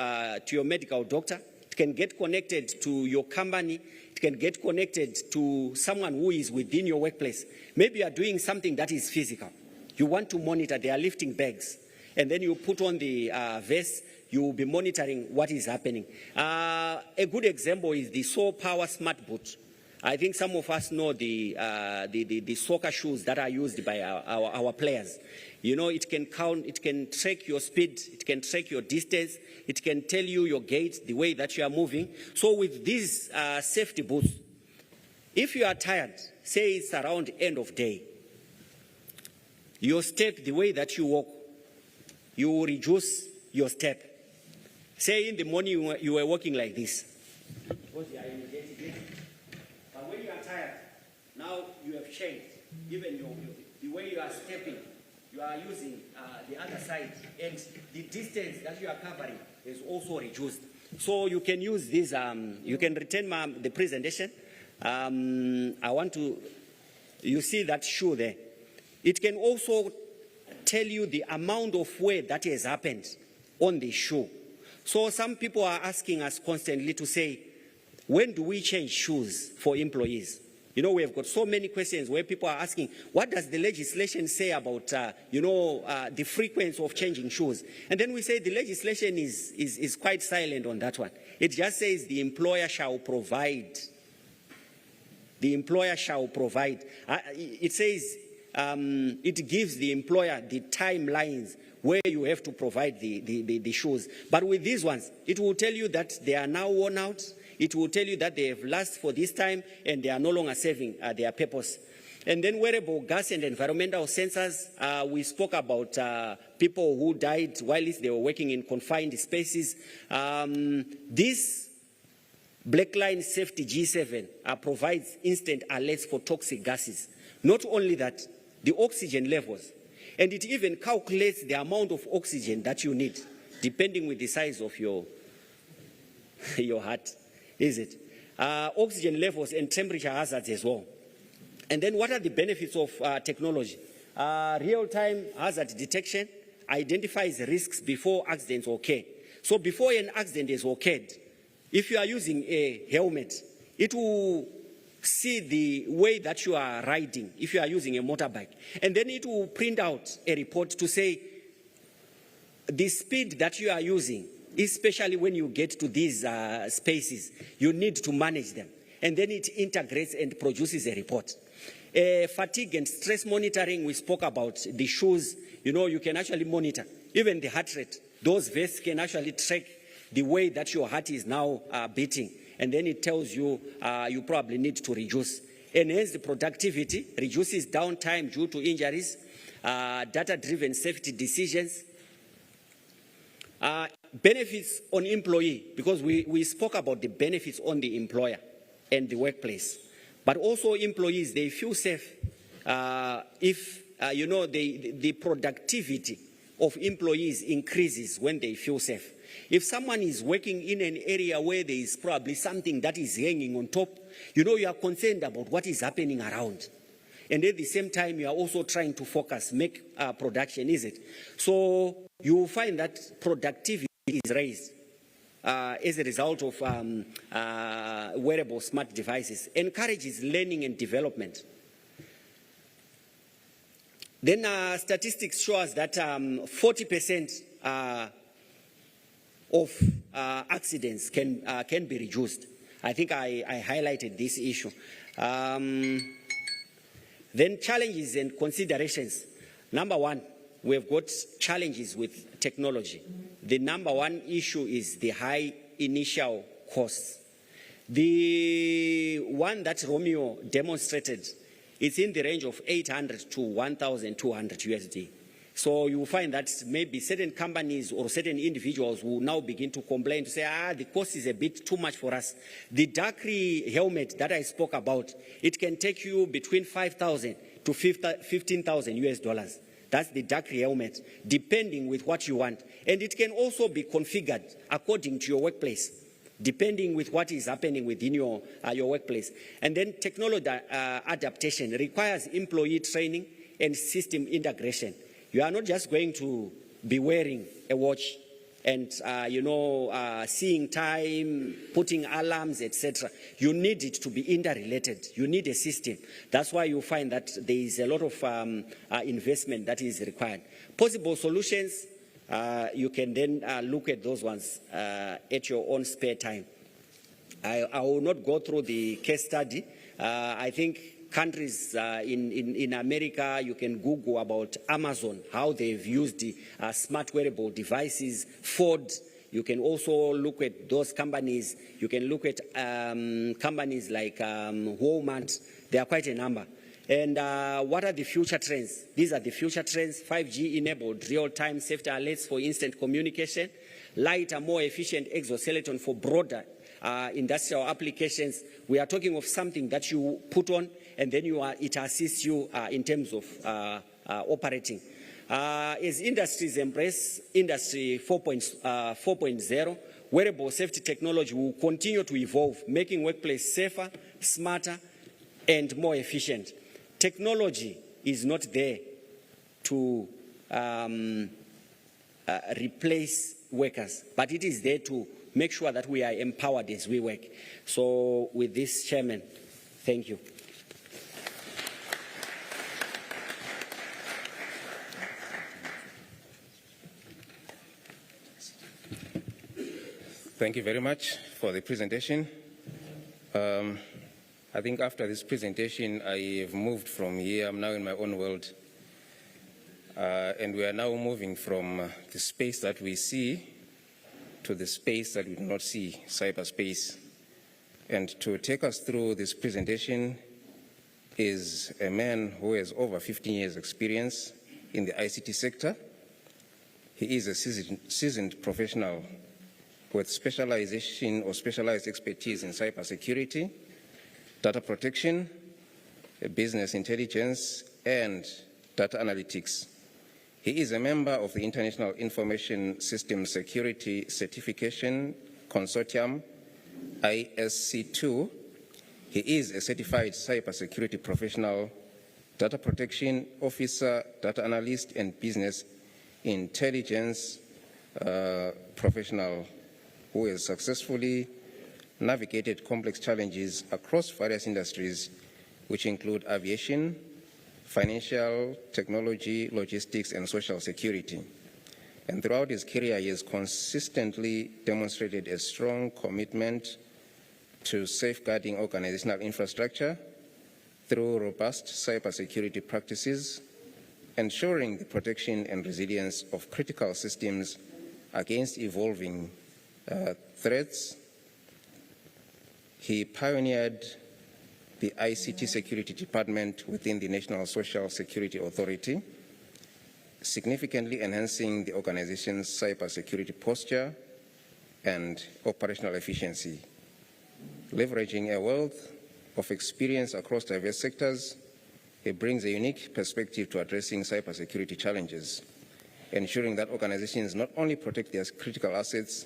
doctor. It can get connected to your company. It can get connected to someone who is within your workplace. Maybe you are doing something that is physical. You want to monitor, they are lifting bags. And then you put on the vest, you will be monitoring what is happening. A good example is the Soul Power Smart Boot. I think some of us know the soccer shoes that are used by our players. You know, it can count, it can track your speed, it can track your distance, it can tell you your gait, the way that you are moving. So with these safety boots, if you are tired, say it's around end of day, your step, the way that you walk, you will reduce your step. Say in the morning you were walking like this. Because you are energetic. But when you are tired, now you have changed. Even the way you are stepping, you are using the other side. And the distance that you are covering is also reduced. So you can use this, you can retain the presentation. I want to, you see that shoe there. It can also tell you the amount of wear that has happened on the shoe. So some people are asking us constantly to say, when do we change shoes for employees? You know, we have got so many questions where people are asking, what does the legislation say about, the frequency of changing shoes? And then we say the legislation is quite silent on that one. It just says the employer shall provide. The employer shall provide. It says, it gives the employer the timelines where you have to provide the shoes. But with these ones, it will tell you that they are now worn out. It will tell you that they have lasted for this time and they are no longer serving their purpose. And then wearable gas and environmental sensors. We spoke about people who died while they were working in confined spaces. This Blackline Safety G7 provides instant alerts for toxic gases. Not only that, the oxygen levels, and it even calculates the amount of oxygen that you need, depending with the size of your heart, is it? Oxygen levels and temperature hazards as well. And then what are the benefits of technology? Real-time hazard detection identifies risks before accidents occur. So before an accident has occurred, if you are using a helmet, it will see the way that you are riding, if you are using a motorbike. And then it will print out a report to say the speed that you are using, especially when you get to these spaces, you need to manage them. And then it integrates and produces a report. Fatigue and stress monitoring, we spoke about the shoes. You know, you can actually monitor, even the heart rate. Those vests can actually track the way that your heart is now beating. And then it tells you you probably need to reduce. Enhance the productivity, reduces downtime due to injuries, data-driven safety decisions. Benefits on employee, because we spoke about the benefits on the employer and the workplace. But also employees, they feel safe if, you know, the productivity of employees increases when they feel safe. If someone is working in an area where there is probably something that is hanging on top, you know, you are concerned about what is happening around. And at the same time, you are also trying to focus, make production, is it? So you will find that productivity is raised as a result of wearable smart devices. Encourages learning and development. Then statistics show us that 40% of accidents can be reduced. I think I highlighted this issue. Then challenges and considerations. Number one, we've got challenges with technology. The number one issue is the high initial costs. The one that Romeo demonstrated is in the range of 800 to 1,200 USD. So you will find that maybe certain companies or certain individuals will now begin to complain to say, the cost is a bit too much for us. The Dakri helmet that I spoke about, it can take you between 5,000 to 15,000 US dollars. That's the Dakri helmet, depending with what you want. And it can also be configured according to your workplace, depending with what is happening within your workplace. And then technology adaptation requires employee training and system integration. You are not just going to be wearing a watch and, seeing time, putting alarms, etc. You need it to be interrelated. You need a system. That's why you find that there is a lot of investment that is required. Possible solutions, you can then look at those ones at your own spare time. I will not go through the case study. I think countries in America, you can Google about Amazon, how they've used the smart wearable devices, Ford. You can also look at those companies. You can look at companies like Walmart. There are quite a number. And what are the future trends? These are the future trends: 5G-enabled real-time safety alerts for instant communication, lighter, more efficient exoskeleton for broader industrial applications. We are talking of something that you put on, and then it assists you in terms of operating. As industries embrace Industry 4.0, wearable safety technology will continue to evolve, making workplace safer, smarter, and more efficient. Technology is not there to replace workers, but it is there to make sure that we are empowered as we work. So with this, Chairman, thank you. Thank you very much for the presentation. I think after this presentation, I have moved from here. I'm now in my own world. And we are now moving from the space that we see to the space that we do not see, cyberspace. And to take us through this presentation is a man who has over 15 years experience in the ICT sector. He is a seasoned professional with specialization or specialized expertise in cybersecurity, data protection, business intelligence, and data analytics. He is a member of the International Information Systems Security Certification Consortium, ISC2. He is a certified cybersecurity professional, data protection officer, data analyst, and business intelligence professional who has successfully navigated complex challenges across various industries, which include aviation, financial, technology, logistics, and social security. And throughout his career, he has consistently demonstrated a strong commitment to safeguarding organizational infrastructure through robust cybersecurity practices, ensuring the protection and resilience of critical systems against evolving threats. He pioneered the ICT Security Department within the National Social Security Authority, significantly enhancing the organization's cybersecurity posture and operational efficiency. Leveraging a wealth of experience across diverse sectors, he brings a unique perspective to addressing cybersecurity challenges, ensuring that organizations not only protect their critical assets,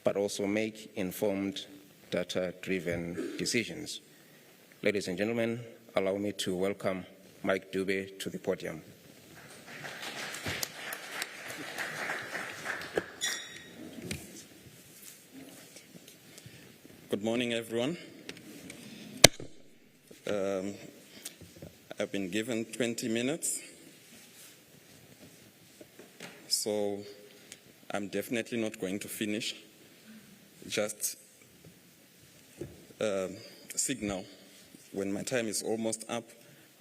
but also make informed, data-driven decisions. Ladies and gentlemen, allow me to welcome Mike Dube to the podium. Good morning, everyone. I've been given 20 minutes, so I'm definitely not going to finish. Just signal when my time is almost up,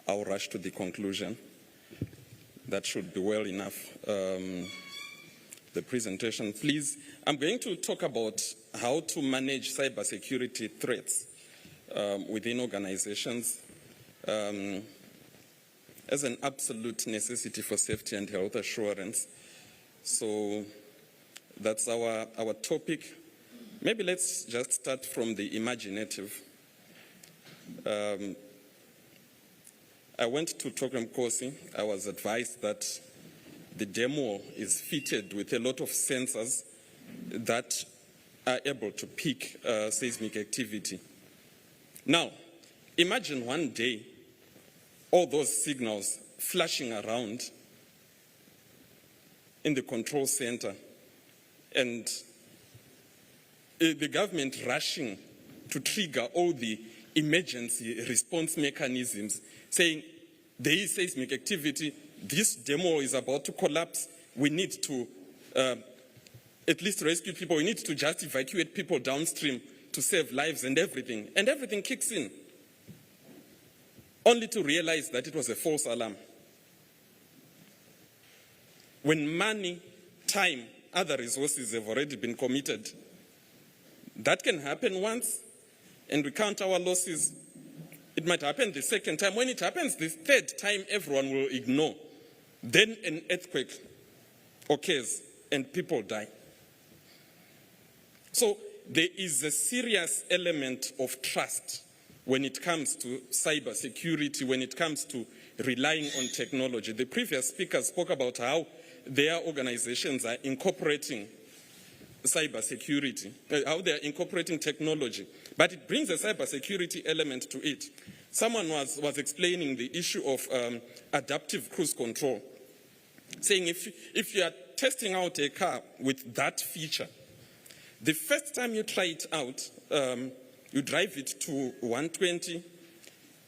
I'll rush to the conclusion. That should be well enough. The presentation, please. I'm going to talk about how to manage cybersecurity threats within organizations as an absolute necessity for safety and health assurance. So that's our topic. Maybe let's just start from the imaginative. I went to Togram Kosi. I was advised that the demo is fitted with a lot of sensors that are able to pick seismic activity. Now, imagine one day all those signals flashing around in the control center and the government rushing to trigger all the emergency response mechanisms, saying there is seismic activity, this demo is about to collapse, we need to at least rescue people, we need to just evacuate people downstream to save lives and everything kicks in, only to realize that it was a false alarm. When money, time, other resources have already been committed, that can happen once, and we count our losses. It might happen the second time. When it happens the third time, everyone will ignore. Then an earthquake occurs and people die. So there is a serious element of trust when it comes to cybersecurity, when it comes to relying on technology. The previous speaker spoke about how their organizations are incorporating cybersecurity, how they are incorporating technology, but it brings a cybersecurity element to it. Someone was explaining the issue of adaptive cruise control, saying if you are testing out a car with that feature, the first time you try it out, you drive it to 120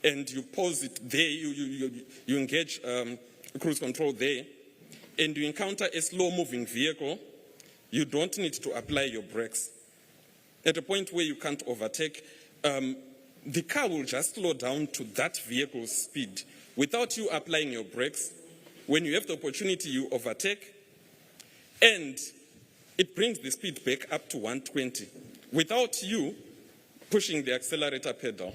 and you pause it there, you engage cruise control there, and you encounter a slow-moving vehicle, you don't need to apply your brakes. At a point where you can't overtake, the car will just slow down to that vehicle's speed without you applying your brakes. When you have the opportunity, you overtake, and it brings the speed back up to 120 without you pushing the accelerator pedal.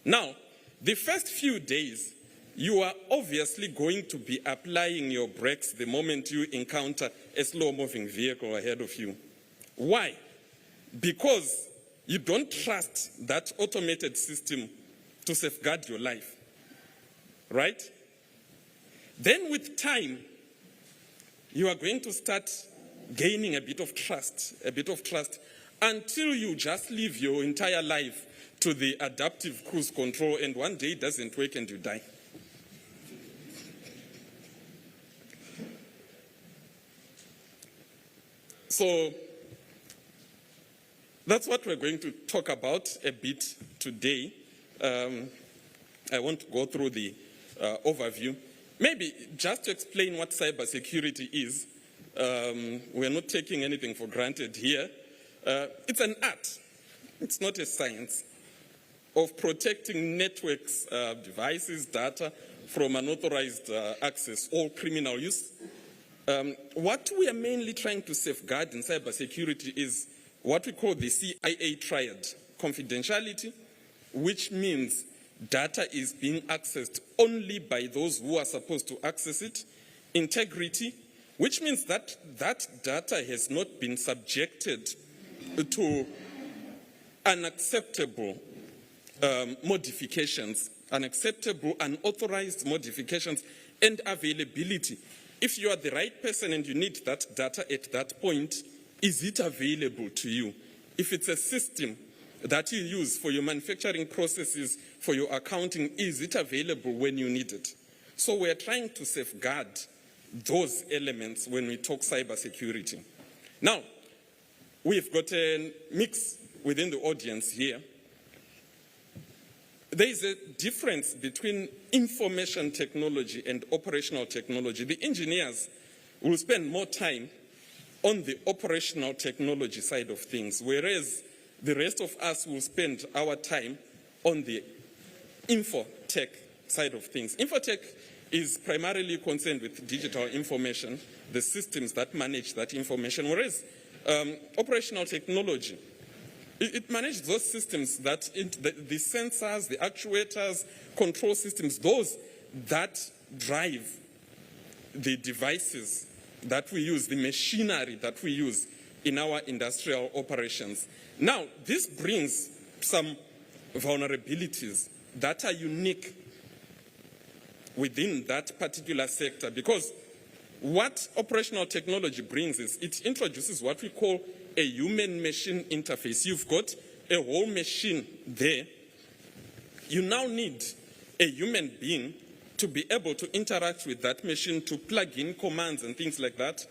Now, the first few days, you are obviously going to be applying your brakes the moment you encounter a slow-moving vehicle ahead of you. Why? Because you don't trust that automated system to safeguard your life, right? Then with time, you are going to start gaining a bit of trust, until you just live your entire life to the adaptive cruise control, and one day it doesn't work and you die. So that's what we're going to talk about a bit today. I won't go through the overview. Maybe just to explain what cybersecurity is, we're not taking anything for granted here. It's an art, it's not a science, of protecting networks, devices, data from unauthorized access or criminal use. What we are mainly trying to safeguard in cybersecurity is what we call the CIA triad: confidentiality, which means data is being accessed only by those who are supposed to access it; integrity, which means that that data has not been subjected to unacceptable modifications, unacceptable, unauthorized modifications, and availability. If you are the right person and you need that data at that point, is it available to you? If it's a system that you use for your manufacturing processes, for your accounting, is it available when you need it? So we're trying to safeguard those elements when we talk cybersecurity. Now, we've got a mix within the audience here. There is a difference between information technology and operational technology. The engineers will spend more time on the operational technology side of things, whereas the rest of us will spend our time on the infotech side of things. Infotech is primarily concerned with digital information, the systems that manage that information, whereas operational technology, it manages those systems that, the sensors, the actuators, control systems, those that drive the devices that we use, the machinery that we use in our industrial operations. Now, this brings some vulnerabilities that are unique within that particular sector, because what operational technology brings is it introduces what we call a human-machine interface. You've got a whole machine there. You now need a human being to be able to interact with that machine, to plug in commands and things like that.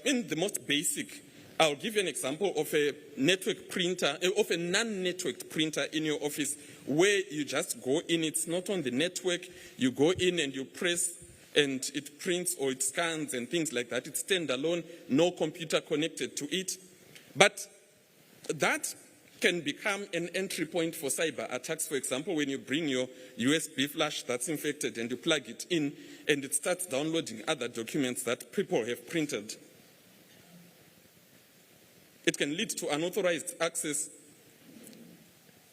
In the most basic, I'll give you an example of a network printer, of a non-networked printer in your office, where you just go in. It's not on the network. You go in and you press and it prints or it scans and things like that. It's standalone, no computer connected to it. But that can become an entry point for cyber attacks. For example, when you bring your USB flash that's infected and you plug it in and it starts downloading other documents that people have printed. It can lead to unauthorized access.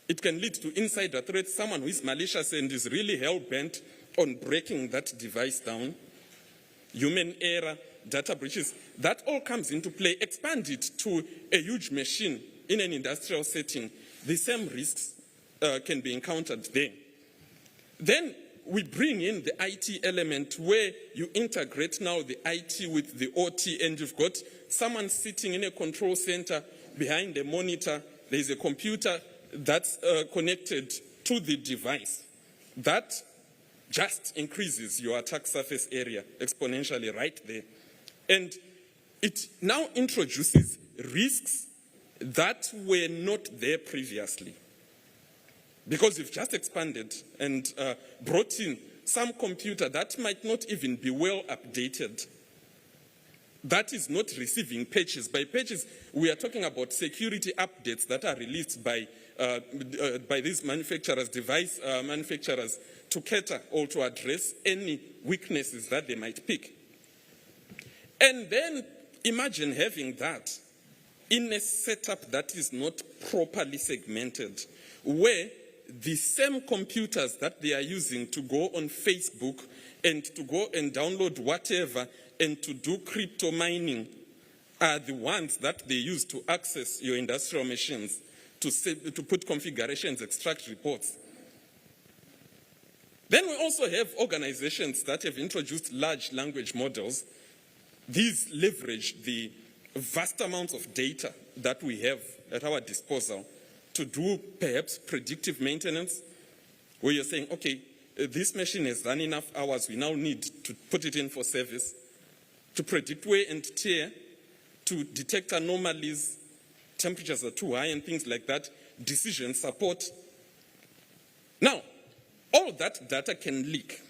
It can lead to insider threats, someone who is malicious and is really hell-bent on breaking that device down. Human error, data breaches, that all comes into play. Expand it to a huge machine in an industrial setting. The same risks can be encountered there. Then we bring in the IT element, where you integrate now the IT with the OT, and you've got someone sitting in a control center behind a monitor. There's a computer that's connected to the device. That just increases your attack surface area exponentially right there. And it now introduces risks that were not there previously, because you've just expanded and brought in some computer that might not even be well updated, that is not receiving patches. By patches, we are talking about security updates that are released by these manufacturers, device manufacturers, to cater or to address any weaknesses that they might pick. And then imagine having that in a setup that is not properly segmented, where the same computers that they are using to go on Facebook and to go and download whatever and to do crypto mining are the ones that they use to access your industrial machines, to put configurations, extract reports. Then we also have organizations that have introduced large language models. These leverage the vast amounts of data that we have at our disposal to do perhaps predictive maintenance, where you're saying, okay, this machine has done enough hours, we now need to put it in for service, to predict wear and tear, to detect anomalies, temperatures are too high and things like that, decision support. Now, all that data can leak.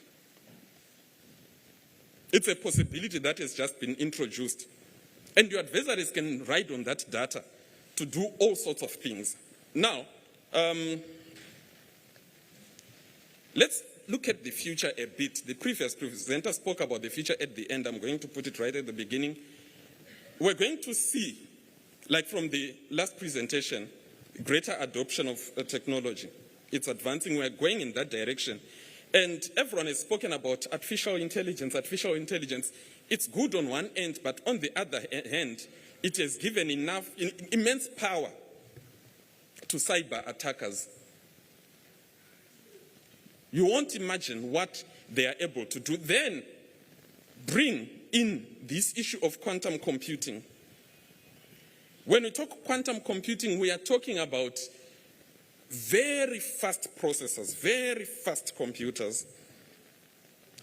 It's a possibility that has just been introduced. And your adversaries can ride on that data to do all sorts of things. Now, let's look at the future a bit. The previous presenter spoke about the future at the end. I'm going to put it right at the beginning. We're going to see, like from the last presentation, greater adoption of technology. It's advancing, we're going in that direction. And everyone has spoken about artificial intelligence. Artificial intelligence, it's good on one end, but on the other hand, it has given immense power to cyber attackers. You won't imagine what they are able to do. Then bring in this issue of quantum computing. When we talk quantum computing, we are talking about very fast processors, very fast computers.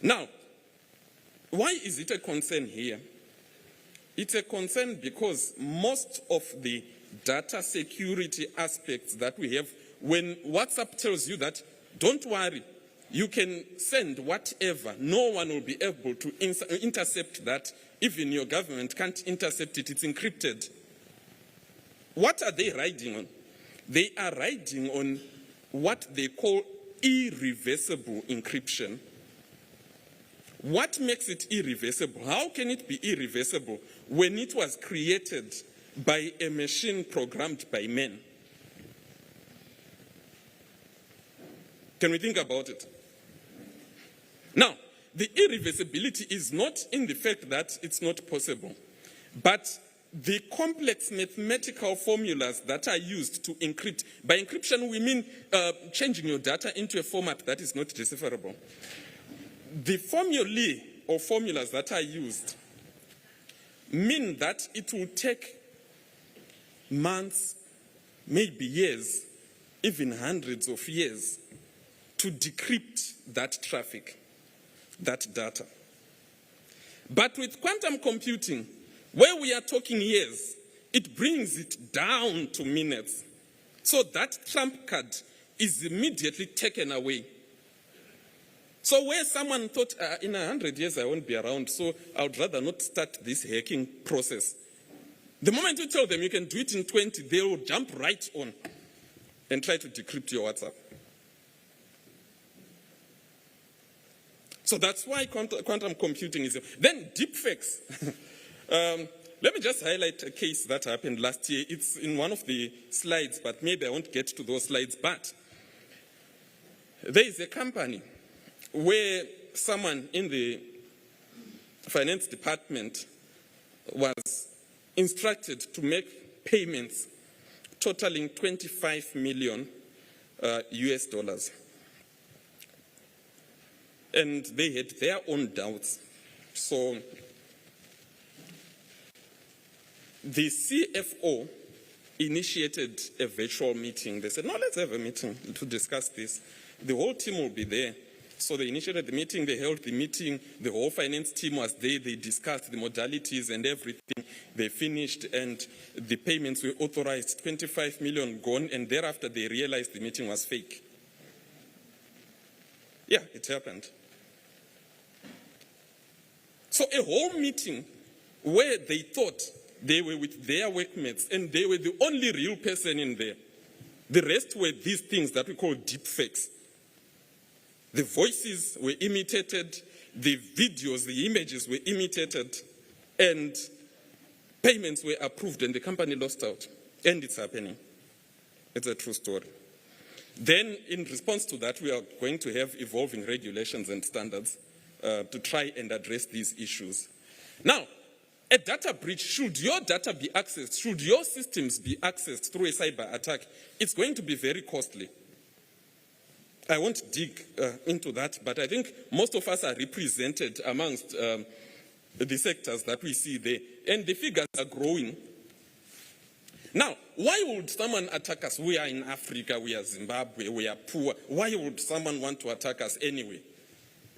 Now, why is it a concern here? It's a concern because most of the data security aspects that we have, when WhatsApp tells you that, don't worry, you can send whatever, no one will be able to intercept that. Even your government can't intercept it, it's encrypted. What are they riding on? They are riding on what they call irreversible encryption. What makes it irreversible? How can it be irreversible when it was created by a machine programmed by men? Can we think about it? Now, the irreversibility is not in the fact that it's not possible, but the complex mathematical formulas that are used to encrypt. By encryption, we mean changing your data into a format that is not decipherable. The formulae or formulas that are used mean that it will take months, maybe years, even hundreds of years to decrypt that traffic, that data. But with quantum computing, where we are talking years, it brings it down to minutes. So that trump card is immediately taken away. So where someone thought, in 100 years I won't be around, so I would rather not start this hacking process. The moment you tell them you can do it in 20, they will jump right on and try to decrypt your WhatsApp. So that's why quantum computing is. Then deepfakes. Let me just highlight a case that happened last year. It's in one of the slides, but maybe I won't get to those slides. But there is a company where someone in the finance department was instructed to make payments totaling 25 million US dollars. And they had their own doubts. So the CFO initiated a virtual meeting. They said, no, let's have a meeting to discuss this. The whole team will be there. So they initiated the meeting, they held the meeting, the whole finance team was there, they discussed the modalities and everything. They finished and the payments were authorized, 25 million gone, and thereafter they realized the meeting was fake. Yeah, it happened. So a whole meeting where they thought they were with their workmates and they were the only real person in there. The rest were these things that we call deep fakes. The voices were imitated, the videos, the images were imitated, and payments were approved and the company lost out. And it's happening. It's a true story. Then, in response to that, we are going to have evolving regulations and standards to try and address these issues. Now, a data breach, should your data be accessed, should your systems be accessed through a cyber attack, it's going to be very costly. I won't dig into that, but I think most of us are represented amongst the sectors that we see there, and the figures are growing. Now, why would someone attack us? We are in Africa, we are Zimbabwe, we are poor. Why would someone want to attack us anyway?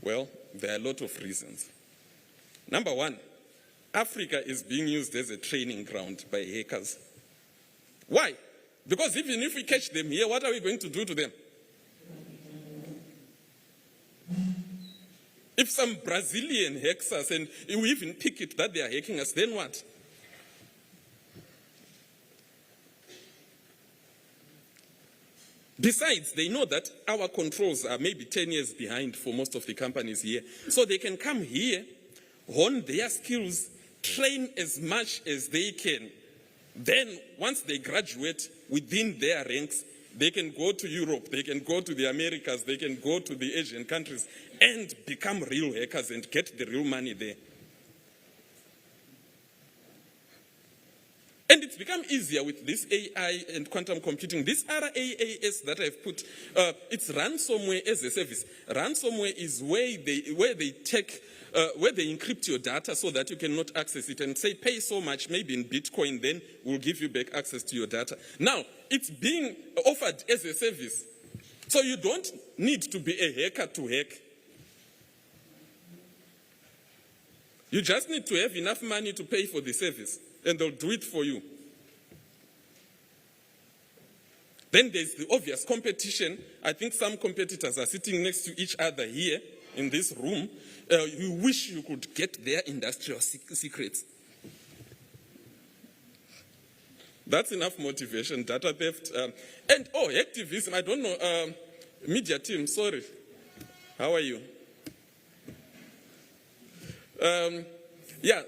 Well, there are a lot of reasons. Number one, Africa is being used as a training ground by hackers. Why? Because even if we catch them here, what are we going to do to them? If some Brazilian hacks us and we even pick it that they are hacking us, then what? Besides, they know that our controls are maybe 10 years behind for most of the companies here. So they can come here, hone their skills, train as much as they can. Then, once they graduate within their ranks, they can go to Europe, they can go to the Americas, they can go to the Asian countries and become real hackers and get the real money there. And it's become easier with this AI and quantum computing. This RAAS that I've put, it's ransomware as a service. Ransomware is where they encrypt your data so that you cannot access it and say, pay so much, maybe in Bitcoin, then we'll give you back access to your data. Now, it's being offered as a service. So you don't need to be a hacker to hack. You just need to have enough money to pay for the service, and they'll do it for you. Then there's the obvious competition. I think some competitors are sitting next to each other here in this room. You wish you could get their industrial secrets. That's enough motivation, data theft. And activism, I don't know, media team, sorry. How are you?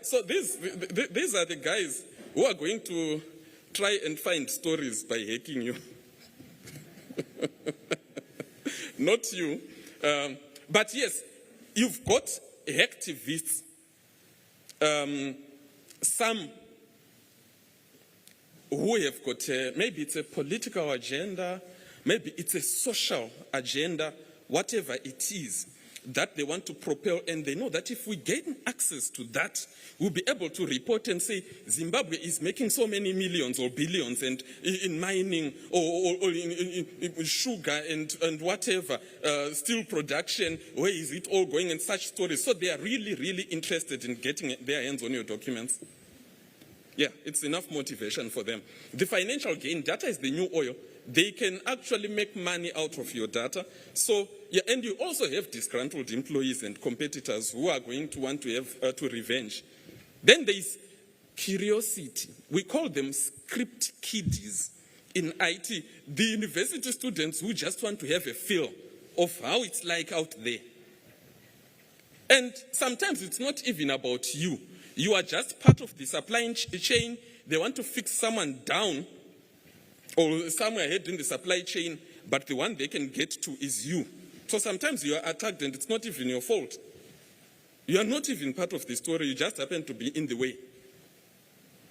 So these are the guys who are going to try and find stories by hacking you. Not you. But yes, you've got hacktivists, some who have got, maybe it's a political agenda, maybe it's a social agenda, whatever it is that they want to propel, and they know that if we gain access to that, we'll be able to report and say, Zimbabwe is making so many millions or billions and in mining or in sugar and whatever, steel production, where is it all going, and such stories. So they are really, really interested in getting their hands on your documents. Yeah, it's enough motivation for them. The financial gain, data is the new oil. They can actually make money out of your data. So, yeah, and you also have disgruntled employees and competitors who are going to want to have to revenge. Then there is curiosity. We call them script kiddies in IT. The university students who just want to have a feel of how it's like out there. And sometimes it's not even about you. You are just part of the supply chain. They want to fix someone down or somewhere ahead in the supply chain, but the one they can get to is you. So sometimes you are attacked and it's not even your fault. You are not even part of the story. You just happen to be in the way.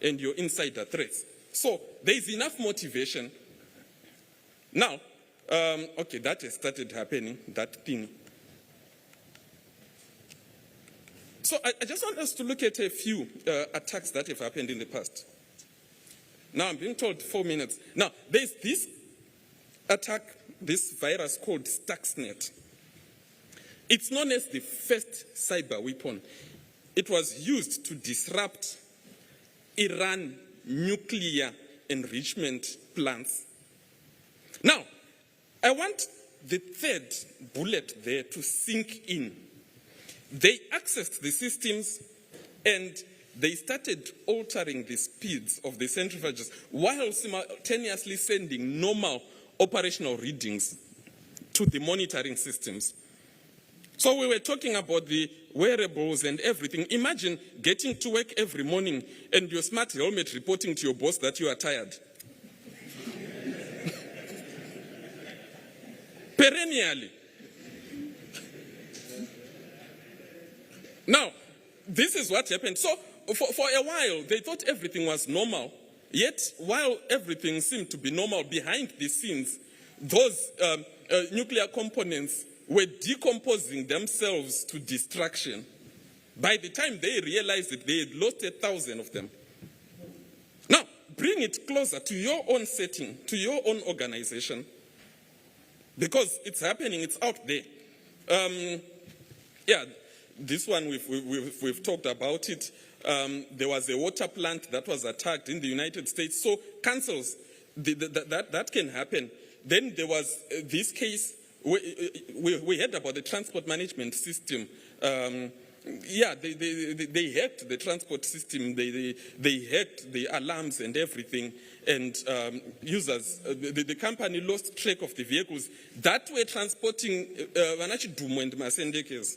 And you're insider threats. So there is enough motivation. Now, okay, that has started happening, that thing. So I just want us to look at a few attacks that have happened in the past. Now I'm being told 4 minutes. Now there's this attack, this virus called Stuxnet. It's known as the first cyber weapon. It was used to disrupt Iran nuclear enrichment plants. Now, I want the third bullet there to sink in. They accessed the systems and they started altering the speeds of the centrifuges while simultaneously sending normal operational readings to the monitoring systems. So we were talking about the wearables and everything. Imagine getting to work every morning and your smart helmet reporting to your boss that you are tired. Perennially. Now, this is what happened. So for a while, they thought everything was normal. Yet, while everything seemed to be normal behind the scenes, those nuclear components were decomposing themselves to destruction. By the time they realized it, they had lost 1,000 of them. Now, bring it closer to your own setting, to your own organization, because it's happening, it's out there. Yeah, this one we've talked about it. There was a water plant that was attacked in the United States. So cancels, that can happen. Then there was this case, we heard about the transport management system. Yeah, they hacked the transport system, they hacked the alarms and everything, and users, the company lost track of the vehicles that were transporting Vanachidumo and Masendekes.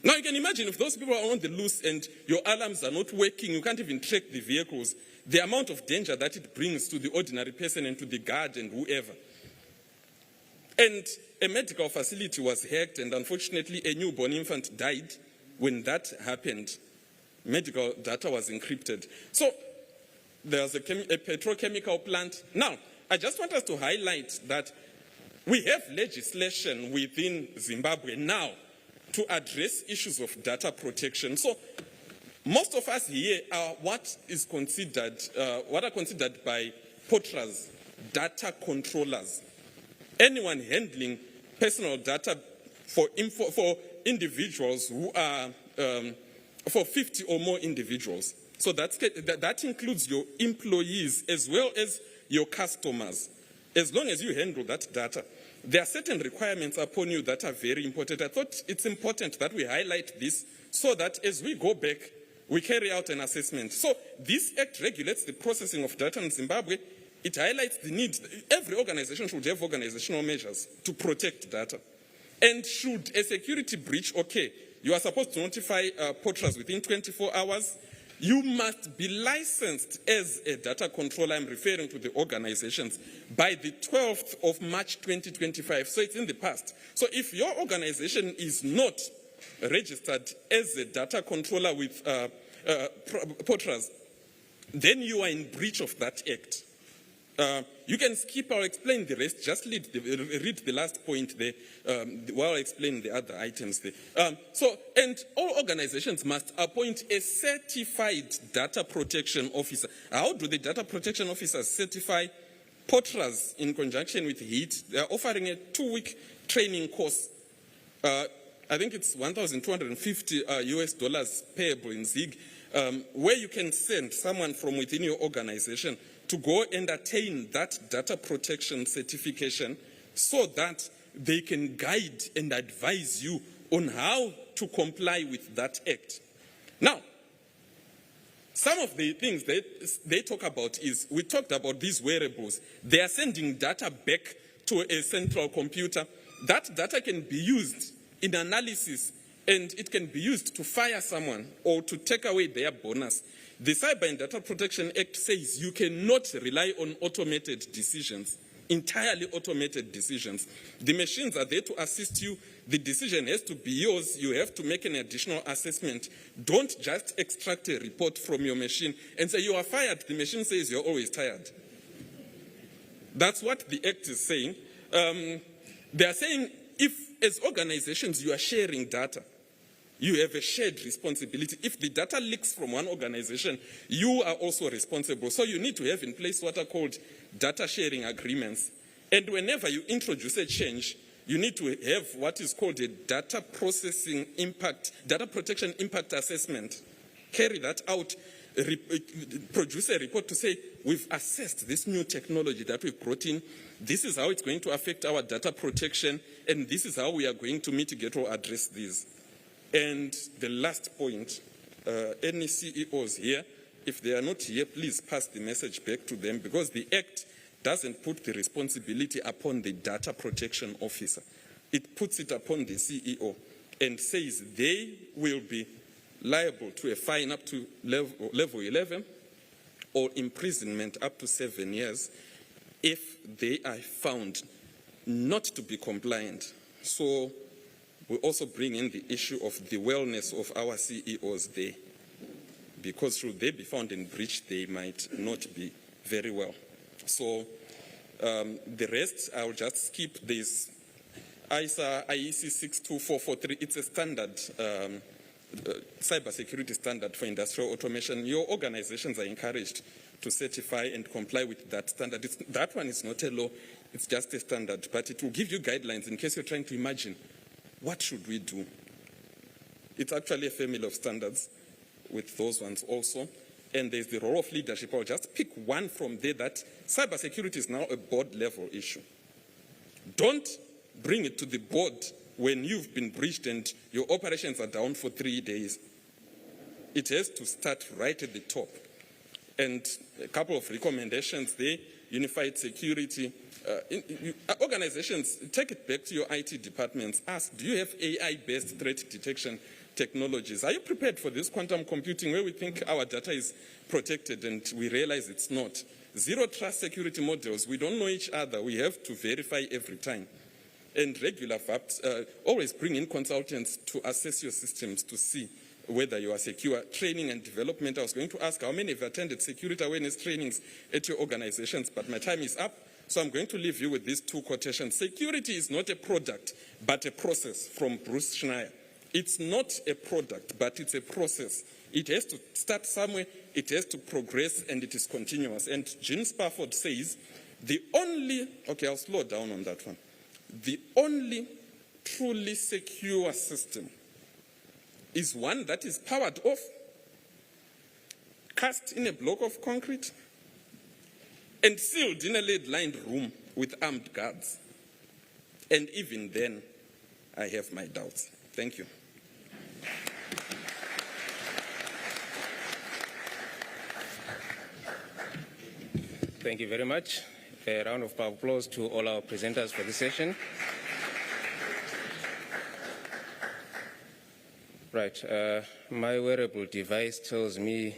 Now you can imagine if those people are on the loose and your alarms are not working, you can't even track the vehicles, the amount of danger that it brings to the ordinary person and to the guard and whoever. And a medical facility was hacked, and unfortunately a newborn infant died when that happened. Medical data was encrypted. So there's a petrochemical plant. Now, I just want us to highlight that we have legislation within Zimbabwe now to address issues of data protection. So most of us here are what are considered by POTRAs, data controllers. Anyone handling personal data for individuals who are, for 50 or more individuals. So that includes your employees as well as your customers. As long as you handle that data, there are certain requirements upon you that are very important. I thought it's important that we highlight this so that as we go back, we carry out an assessment. So this act regulates the processing of data in Zimbabwe. It highlights the need. Every organization should have organizational measures to protect data. And should a security breach occur, you are supposed to notify POTRAs within 24 hours. You must be licensed as a data controller. I'm referring to the organizations by the 12th of March 2025. So it's in the past. So if your organization is not registered as a data controller with POTRAs, then you are in breach of that act. You can skip or explain the rest. Just read the last point there while I explain the other items there. And all organizations must appoint a certified data protection officer. How do the data protection officers certify? POTRAs, in conjunction with HEAT, they are offering a 2-week training course. I think it's $1,250 US payable in ZIG, where you can send someone from within your organization to go and attain that data protection certification so that they can guide and advise you on how to comply with that act. Now, some of the things that they talk about is, we talked about these wearables. They are sending data back to a central computer. That data can be used in analysis, and it can be used to fire someone or to take away their bonus. The Cyber and Data Protection Act says you cannot rely on automated decisions, entirely automated decisions. The machines are there to assist you. The decision has to be yours. You have to make an additional assessment. Don't just extract a report from your machine and say you are fired. The machine says you're always tired. That's what the Act is saying. They are saying if, as organizations, you are sharing data, you have a shared responsibility. If the data leaks from one organization, you are also responsible. So you need to have in place what are called data sharing agreements. And whenever you introduce a change, you need to have what is called a data protection impact assessment. Carry that out, produce a report to say, we've assessed this new technology that we've brought in. This is how it's going to affect our data protection, and this is how we are going to mitigate or address these. And the last point, any CEOs here, if they are not here, please pass the message back to them, because the Act doesn't put the responsibility upon the data protection officer. It puts it upon the CEO and says they will be liable to a fine up to level 11 or imprisonment up to 7 years if they are found not to be compliant. So we also bring in the issue of the wellness of our CEOs there. because should they be found in breach, they might not be very well. So the rest, I'll just skip this. Nssa IEC 62443, it's a standard cybersecurity standard for industrial automation. Your organizations are encouraged to certify and comply with that standard. That one is not a law, it's just a standard, but it will give you guidelines in case you're trying to imagine, what should we do? It's actually a family of standards with those ones also. And there's the role of leadership. I'll just pick one from there, that cybersecurity is now a board level issue. Don't bring it to the board when you've been breached and your operations are down for 3 days. It has to start right at the top. And a couple of recommendations there: unified security. Organizations, take it back to your IT departments. Ask, do you have AI-based threat detection technologies? Are you prepared for this quantum computing where we think our data is protected and we realize it's not? Zero trust security models, we don't know each other. We have to verify every time. And regular VAPs, always bring in consultants to assess your systems to see whether you are secure. Training and development, I was going to ask how many have attended security awareness trainings at your organizations, but my time is up. So I'm going to leave you with these two quotations. Security is not a product, but a process, from Bruce Schneier. It's not a product, but it's a process. It has to start somewhere, it has to progress, and it is continuous. And Jean Spafford says, I'll slow down on that one. The only truly secure system is one that is powered off, cast in a block of concrete, and sealed in a lead-lined room with armed guards. And even then, I have my doubts. Thank you. Thank you very much. A round of applause to all our presenters for this session. Right, my wearable device tells me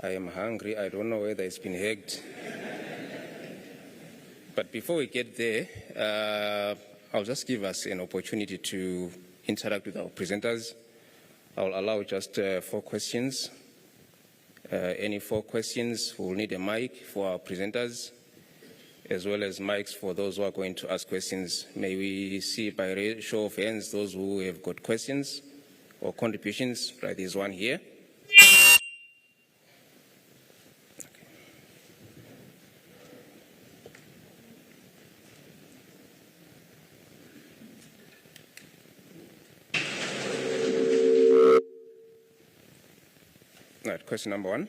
I am hungry. I don't know whether it's been hacked. But before we get there, I'll just give us an opportunity to interact with our presenters. I'll allow just 4 questions. Any 4 questions, we'll need a mic for our presenters, as well as mics for those who are going to ask questions. May we see by show of hands those who have got questions or contributions? Right, there's one here. Right, question number 1.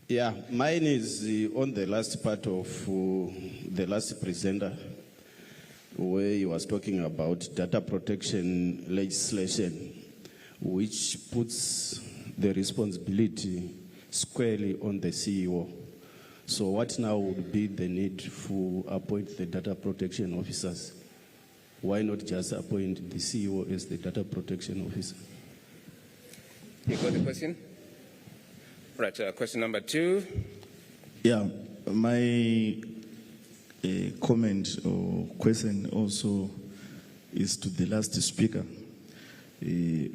Yeah, mine is on the last part of the last presenter, where he was talking about data protection legislation, which puts the responsibility squarely on the CEO. So what now would be the need to appoint the data protection officers? Why not just appoint the CEO as the data protection officer? You got the question? Right, question number 2. Yeah, my comment or question also is to the last speaker,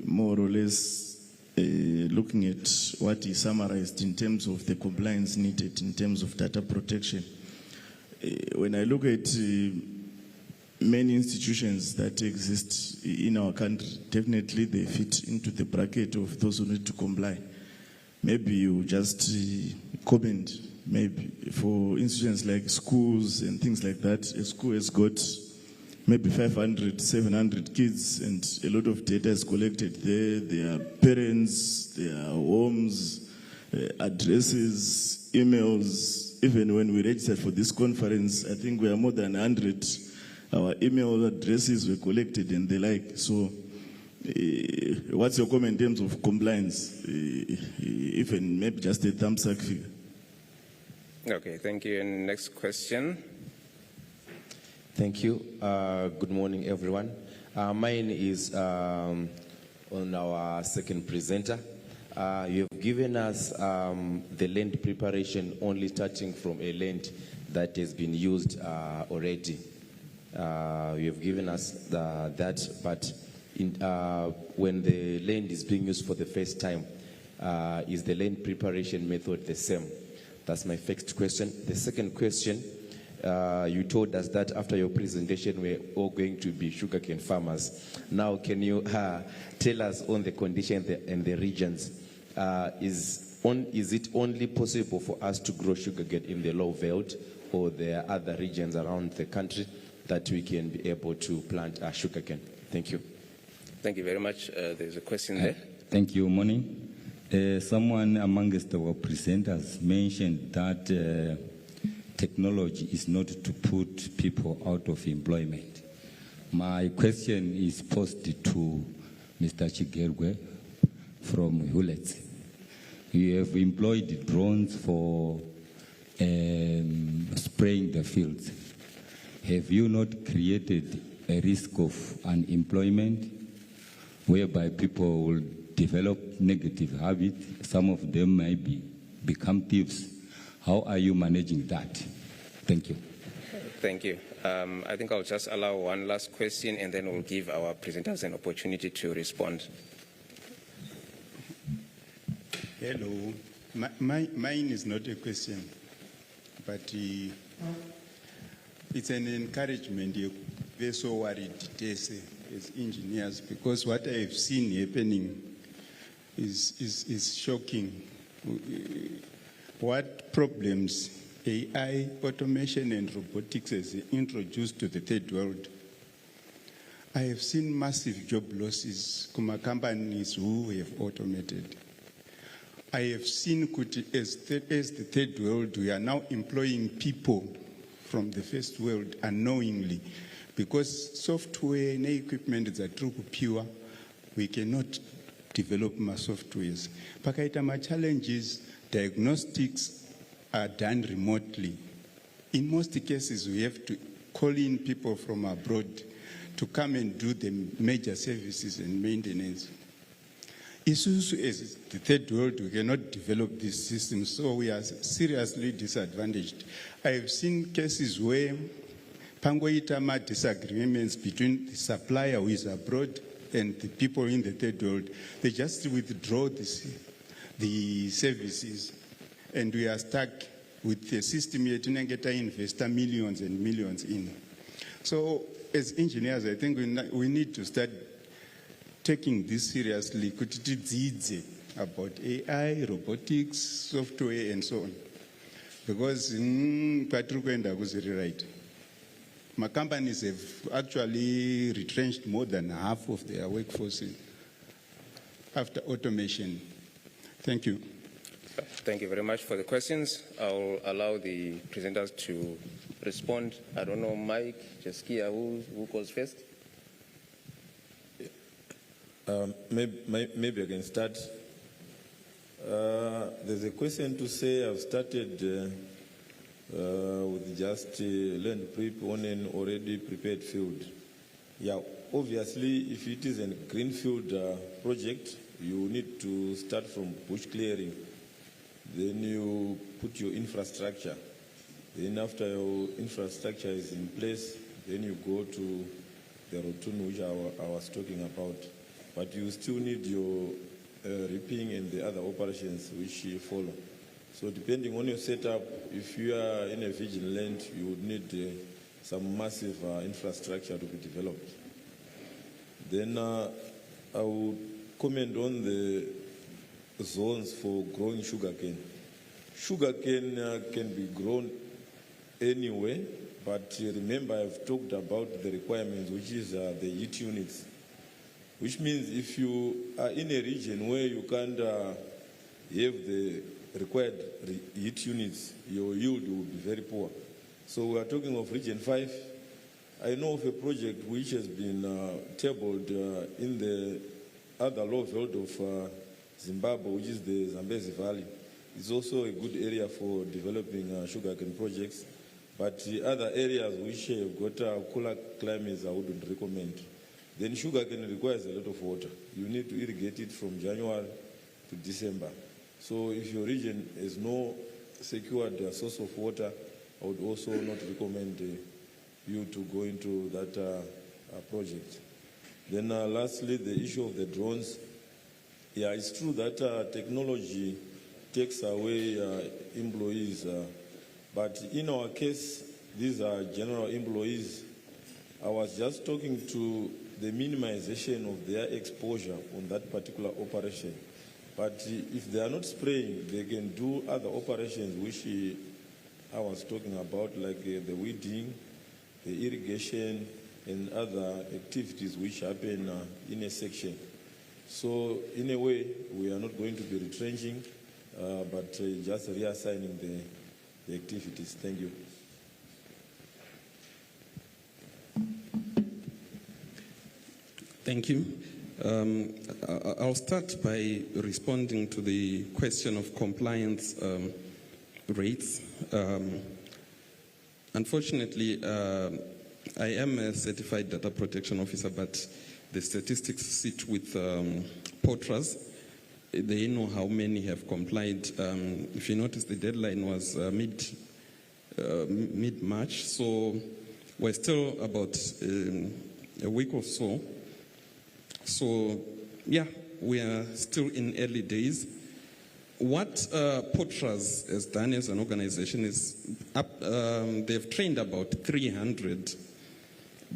more or less looking at what he summarized in terms of the compliance needed in terms of data protection. When I look at many institutions that exist in our country, definitely they fit into the bracket of those who need to comply. Maybe you just comment, maybe for institutions like schools and things like that. A school has got maybe 500, 700 kids, and a lot of data is collected there. Their parents, their homes, addresses, emails. Even when we registered for this conference, I think we are more than 100. Our email addresses were collected and the like. So what's your comment in terms of compliance? Even maybe just a thumbs up figure. Okay, thank you. And next question. Thank you. Good morning, everyone. Mine is on our second presenter. You've given us the land preparation only starting from a land that has been used already. You've given us that, but when the land is being used for the first time, is the land preparation method the same? That's my first question. The second question, you told us that after your presentation, we're all going to be sugarcane farmers. Now, can you tell us on the condition and the regions? Is it only possible for us to grow sugarcane in the low veld, or there are other regions around the country that we can be able to plant sugarcane? Thank you. Thank you very much. There's a question there. Thank you. Morning. Someone amongst our presenters mentioned that technology is not to put people out of employment. My question is posed to Mr. Chigerwe from Hewlett. You have employed drones for spraying the fields. Have you not created a risk of unemployment whereby people will develop negative habits? Some of them might become thieves. How are you managing that? Thank you. Thank you. I think I'll just allow one last question, and then we'll give our presenters an opportunity to respond. Hello. Mine is not a question, but it's an encouragement. We're so worried as engineers, because what I have seen happening is shocking. What problems AI, automation, and robotics has introduced to the third world. I have seen massive job losses from companies who have automated. I have seen as the third world, we are now employing people from the first world unknowingly, because software and equipment that are pure, we cannot develop more softwares. Pakaita challenges, diagnostics are done remotely. In most cases, we have to call in people from abroad to come and do the major services and maintenance. Issues as the third world, we cannot develop these systems, so we are seriously disadvantaged. I have seen cases where pangoitama disagreements between the supplier who is abroad and the people in the third world. They just withdraw the services, and we are stuck with the system yet to invest millions and millions in. So as engineers, I think we need to start taking this seriously, about AI, robotics, software, and so on. Because right. My companies have actually retrenched more than half of their workforce after automation. Thank you. Thank you very much for the questions. I'll allow the presenters to respond. I don't know, Mike, Jaskia, who goes first? Maybe I can start. There's a question to say I've started with just land prep on an already prepared field. Yeah, obviously, if it is a greenfield project, you need to start from bush clearing. Then you put your infrastructure. Then after your infrastructure is in place, then you go to the rotun which I was talking about. But you still need your reaping and the other operations which follow. So depending on your setup, if you are in a virgin land, you would need some massive infrastructure to be developed. Then I will comment on the zones for growing sugarcane. Sugarcane can be grown anywhere, but remember I've talked about the requirements, which is the heat units, which means if you are in a region where you can't have the required heat units, your yield will be very poor. So we are talking of Region 5. I know of a project which has been tabled in the other low veld of Zimbabwe, which is the Zambezi Valley. It's also a good area for developing sugarcane projects, but the other areas which have got cooler climates I wouldn't recommend. Then sugarcane requires a lot of water. You need to irrigate it from January to December. So if your region has no secured source of water, I would also not recommend you to go into that project. Then lastly, the issue of the drones. Yeah, it's true that technology takes away employees, but in our case, these are general employees. I was just talking to the minimization of their exposure on that particular operation. But if they are not spraying, they can do other operations which I was talking about, like the weeding, the irrigation, and other activities which happen in a section. So in a way, we are not going to be retrenching, but just reassigning the activities. Thank you. Thank you. I'll start by responding to the question of compliance rates. Unfortunately, I am a certified data protection officer, but the statistics sit with porters. They know how many have complied. If you notice, the deadline was mid-March, so we're still about a week or so. So, yeah, we are still in early days. What Potras has done as an organization is they've trained about 300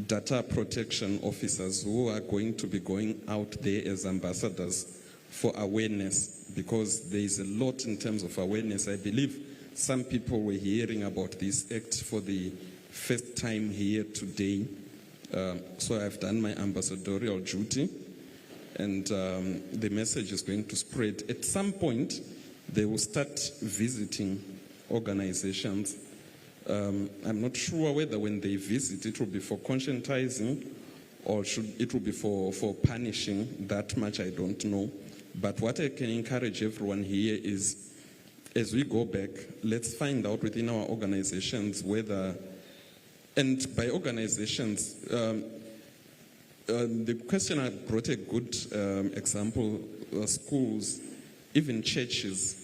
data protection officers who are going to be going out there as ambassadors for awareness, because there is a lot in terms of awareness. I believe some people were hearing about this act for the first time here today. So I've done my ambassadorial duty, and the message is going to spread. At some point, they will start visiting organizations. I'm not sure whether when they visit, it will be for conscientizing or it will be for punishing. That much I don't know. But what I can encourage everyone here is, as we go back, let's find out within our organizations whether, and by organizations, the questioner brought a good example, schools, even churches,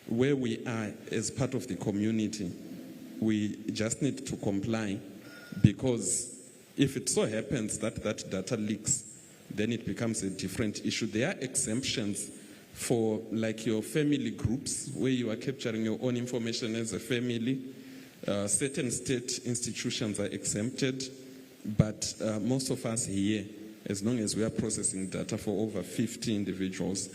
where we are as part of the community. We just need to comply, because if it so happens that that data leaks, then it becomes a different issue. There are exemptions for, like, your family groups, where you are capturing your own information as a family. Certain state institutions are exempted, but most of us here, as long as we are processing data for over 50 individuals,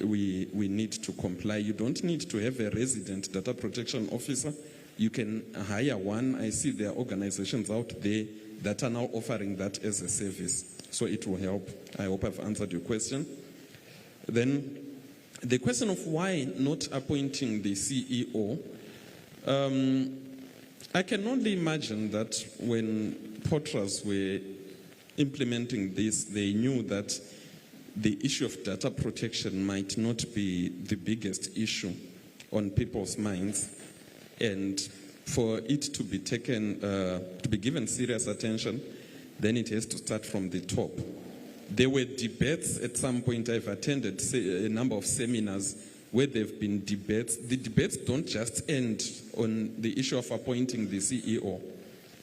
we need to comply. You don't need to have a resident data protection officer. You can hire one. I see there are organizations out there that are now offering that as a service. So it will help. I hope I've answered your question. Then the question of why not appointing the CEO, I can only imagine that when Potras were implementing this, they knew that the issue of data protection might not be the biggest issue on people's minds, and for it to be taken, to be given serious attention, then it has to start from the top. There were debates at some point. I've attended a number of seminars where there have been debates. The debates don't just end on the issue of appointing the CEO.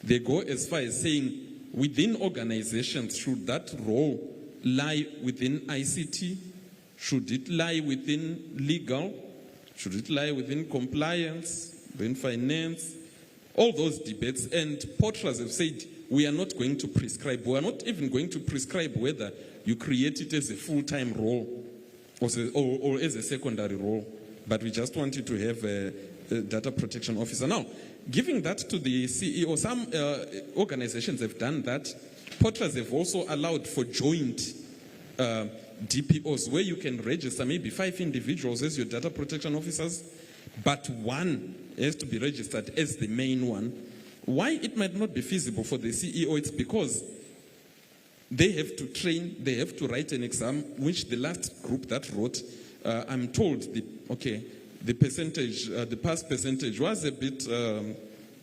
They go as far as saying, within organizations, should that role lie within ICT? Should it lie within legal? Should it lie within compliance, within finance? All those debates. And Potras have said, we are not going to prescribe. We are not even going to prescribe whether you create it as a full-time role or as a secondary role. But we just want you to have a data protection officer. Now, giving that to the CEO, some organizations have done that. Potras have also allowed for joint DPOs, where you can register maybe 5 individuals as your data protection officers, but one has to be registered as the main one. Why it might not be feasible for the CEO, it's because they have to train, they have to write an exam, which the last group that wrote, I'm told, the percentage, the pass percentage was a bit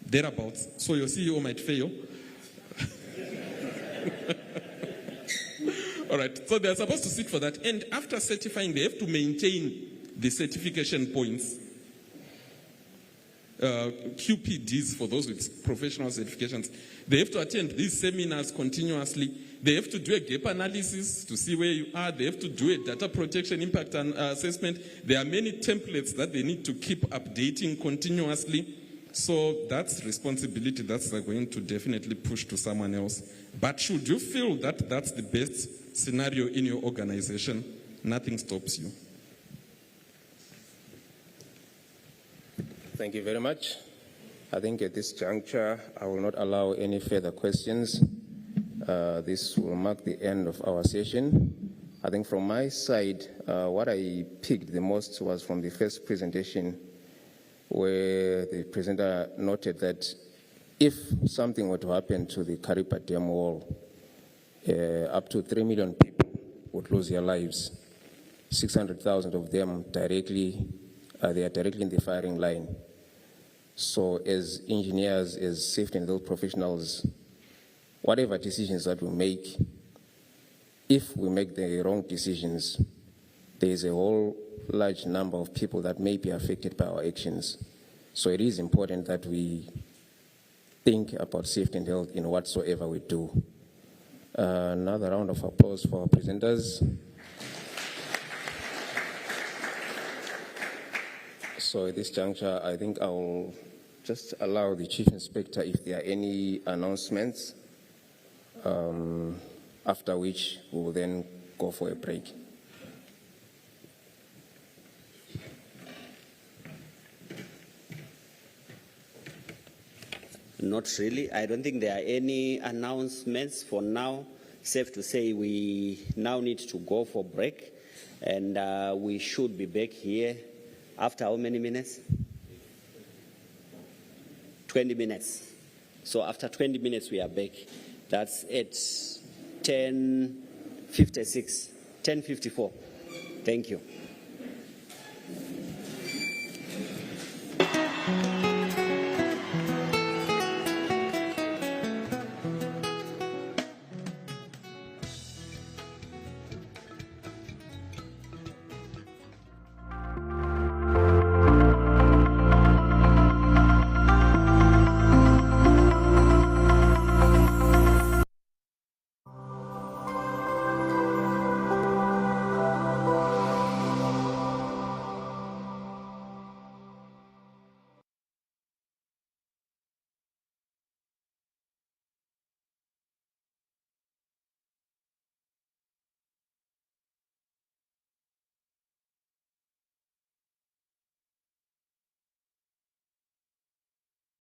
thereabouts, so your CEO might fail. All right, so they're supposed to sit for that, and after certifying, they have to maintain the certification points. QPDs, for those with professional certifications, they have to attend these seminars continuously, They have to do a gap analysis to see where you are. They have to do a data protection impact assessment. There are many templates that they need to keep updating continuously. So that's responsibility that's going to definitely push to someone else. But should you feel that that's the best scenario in your organization, nothing stops you. Thank you very much. I think at this juncture, I will not allow any further questions. This will mark the end of our session. I think from my side, what I picked the most was from the first presentation, where the presenter noted that if something were to happen to the Karipa Dam wall, up to 3 million people would lose their lives. 600,000 of them they are directly in the firing line. So as engineers, as safety and health professionals, whatever decisions that we make, if we make the wrong decisions, there is a whole large number of people that may be affected by our actions. So it is important that we think about safety and health in whatsoever we do. Another round of applause for our presenters. So at this juncture, I think I will just allow the Chief Inspector if there are any announcements, after which we will then go for a break. Not really. I don't think there are any announcements for now. Safe to say we now need to go for break, and we should be back here after how many minutes? 20 minutes. So after 20 minutes we are back. That's at 10:56, 10:54. Thank you.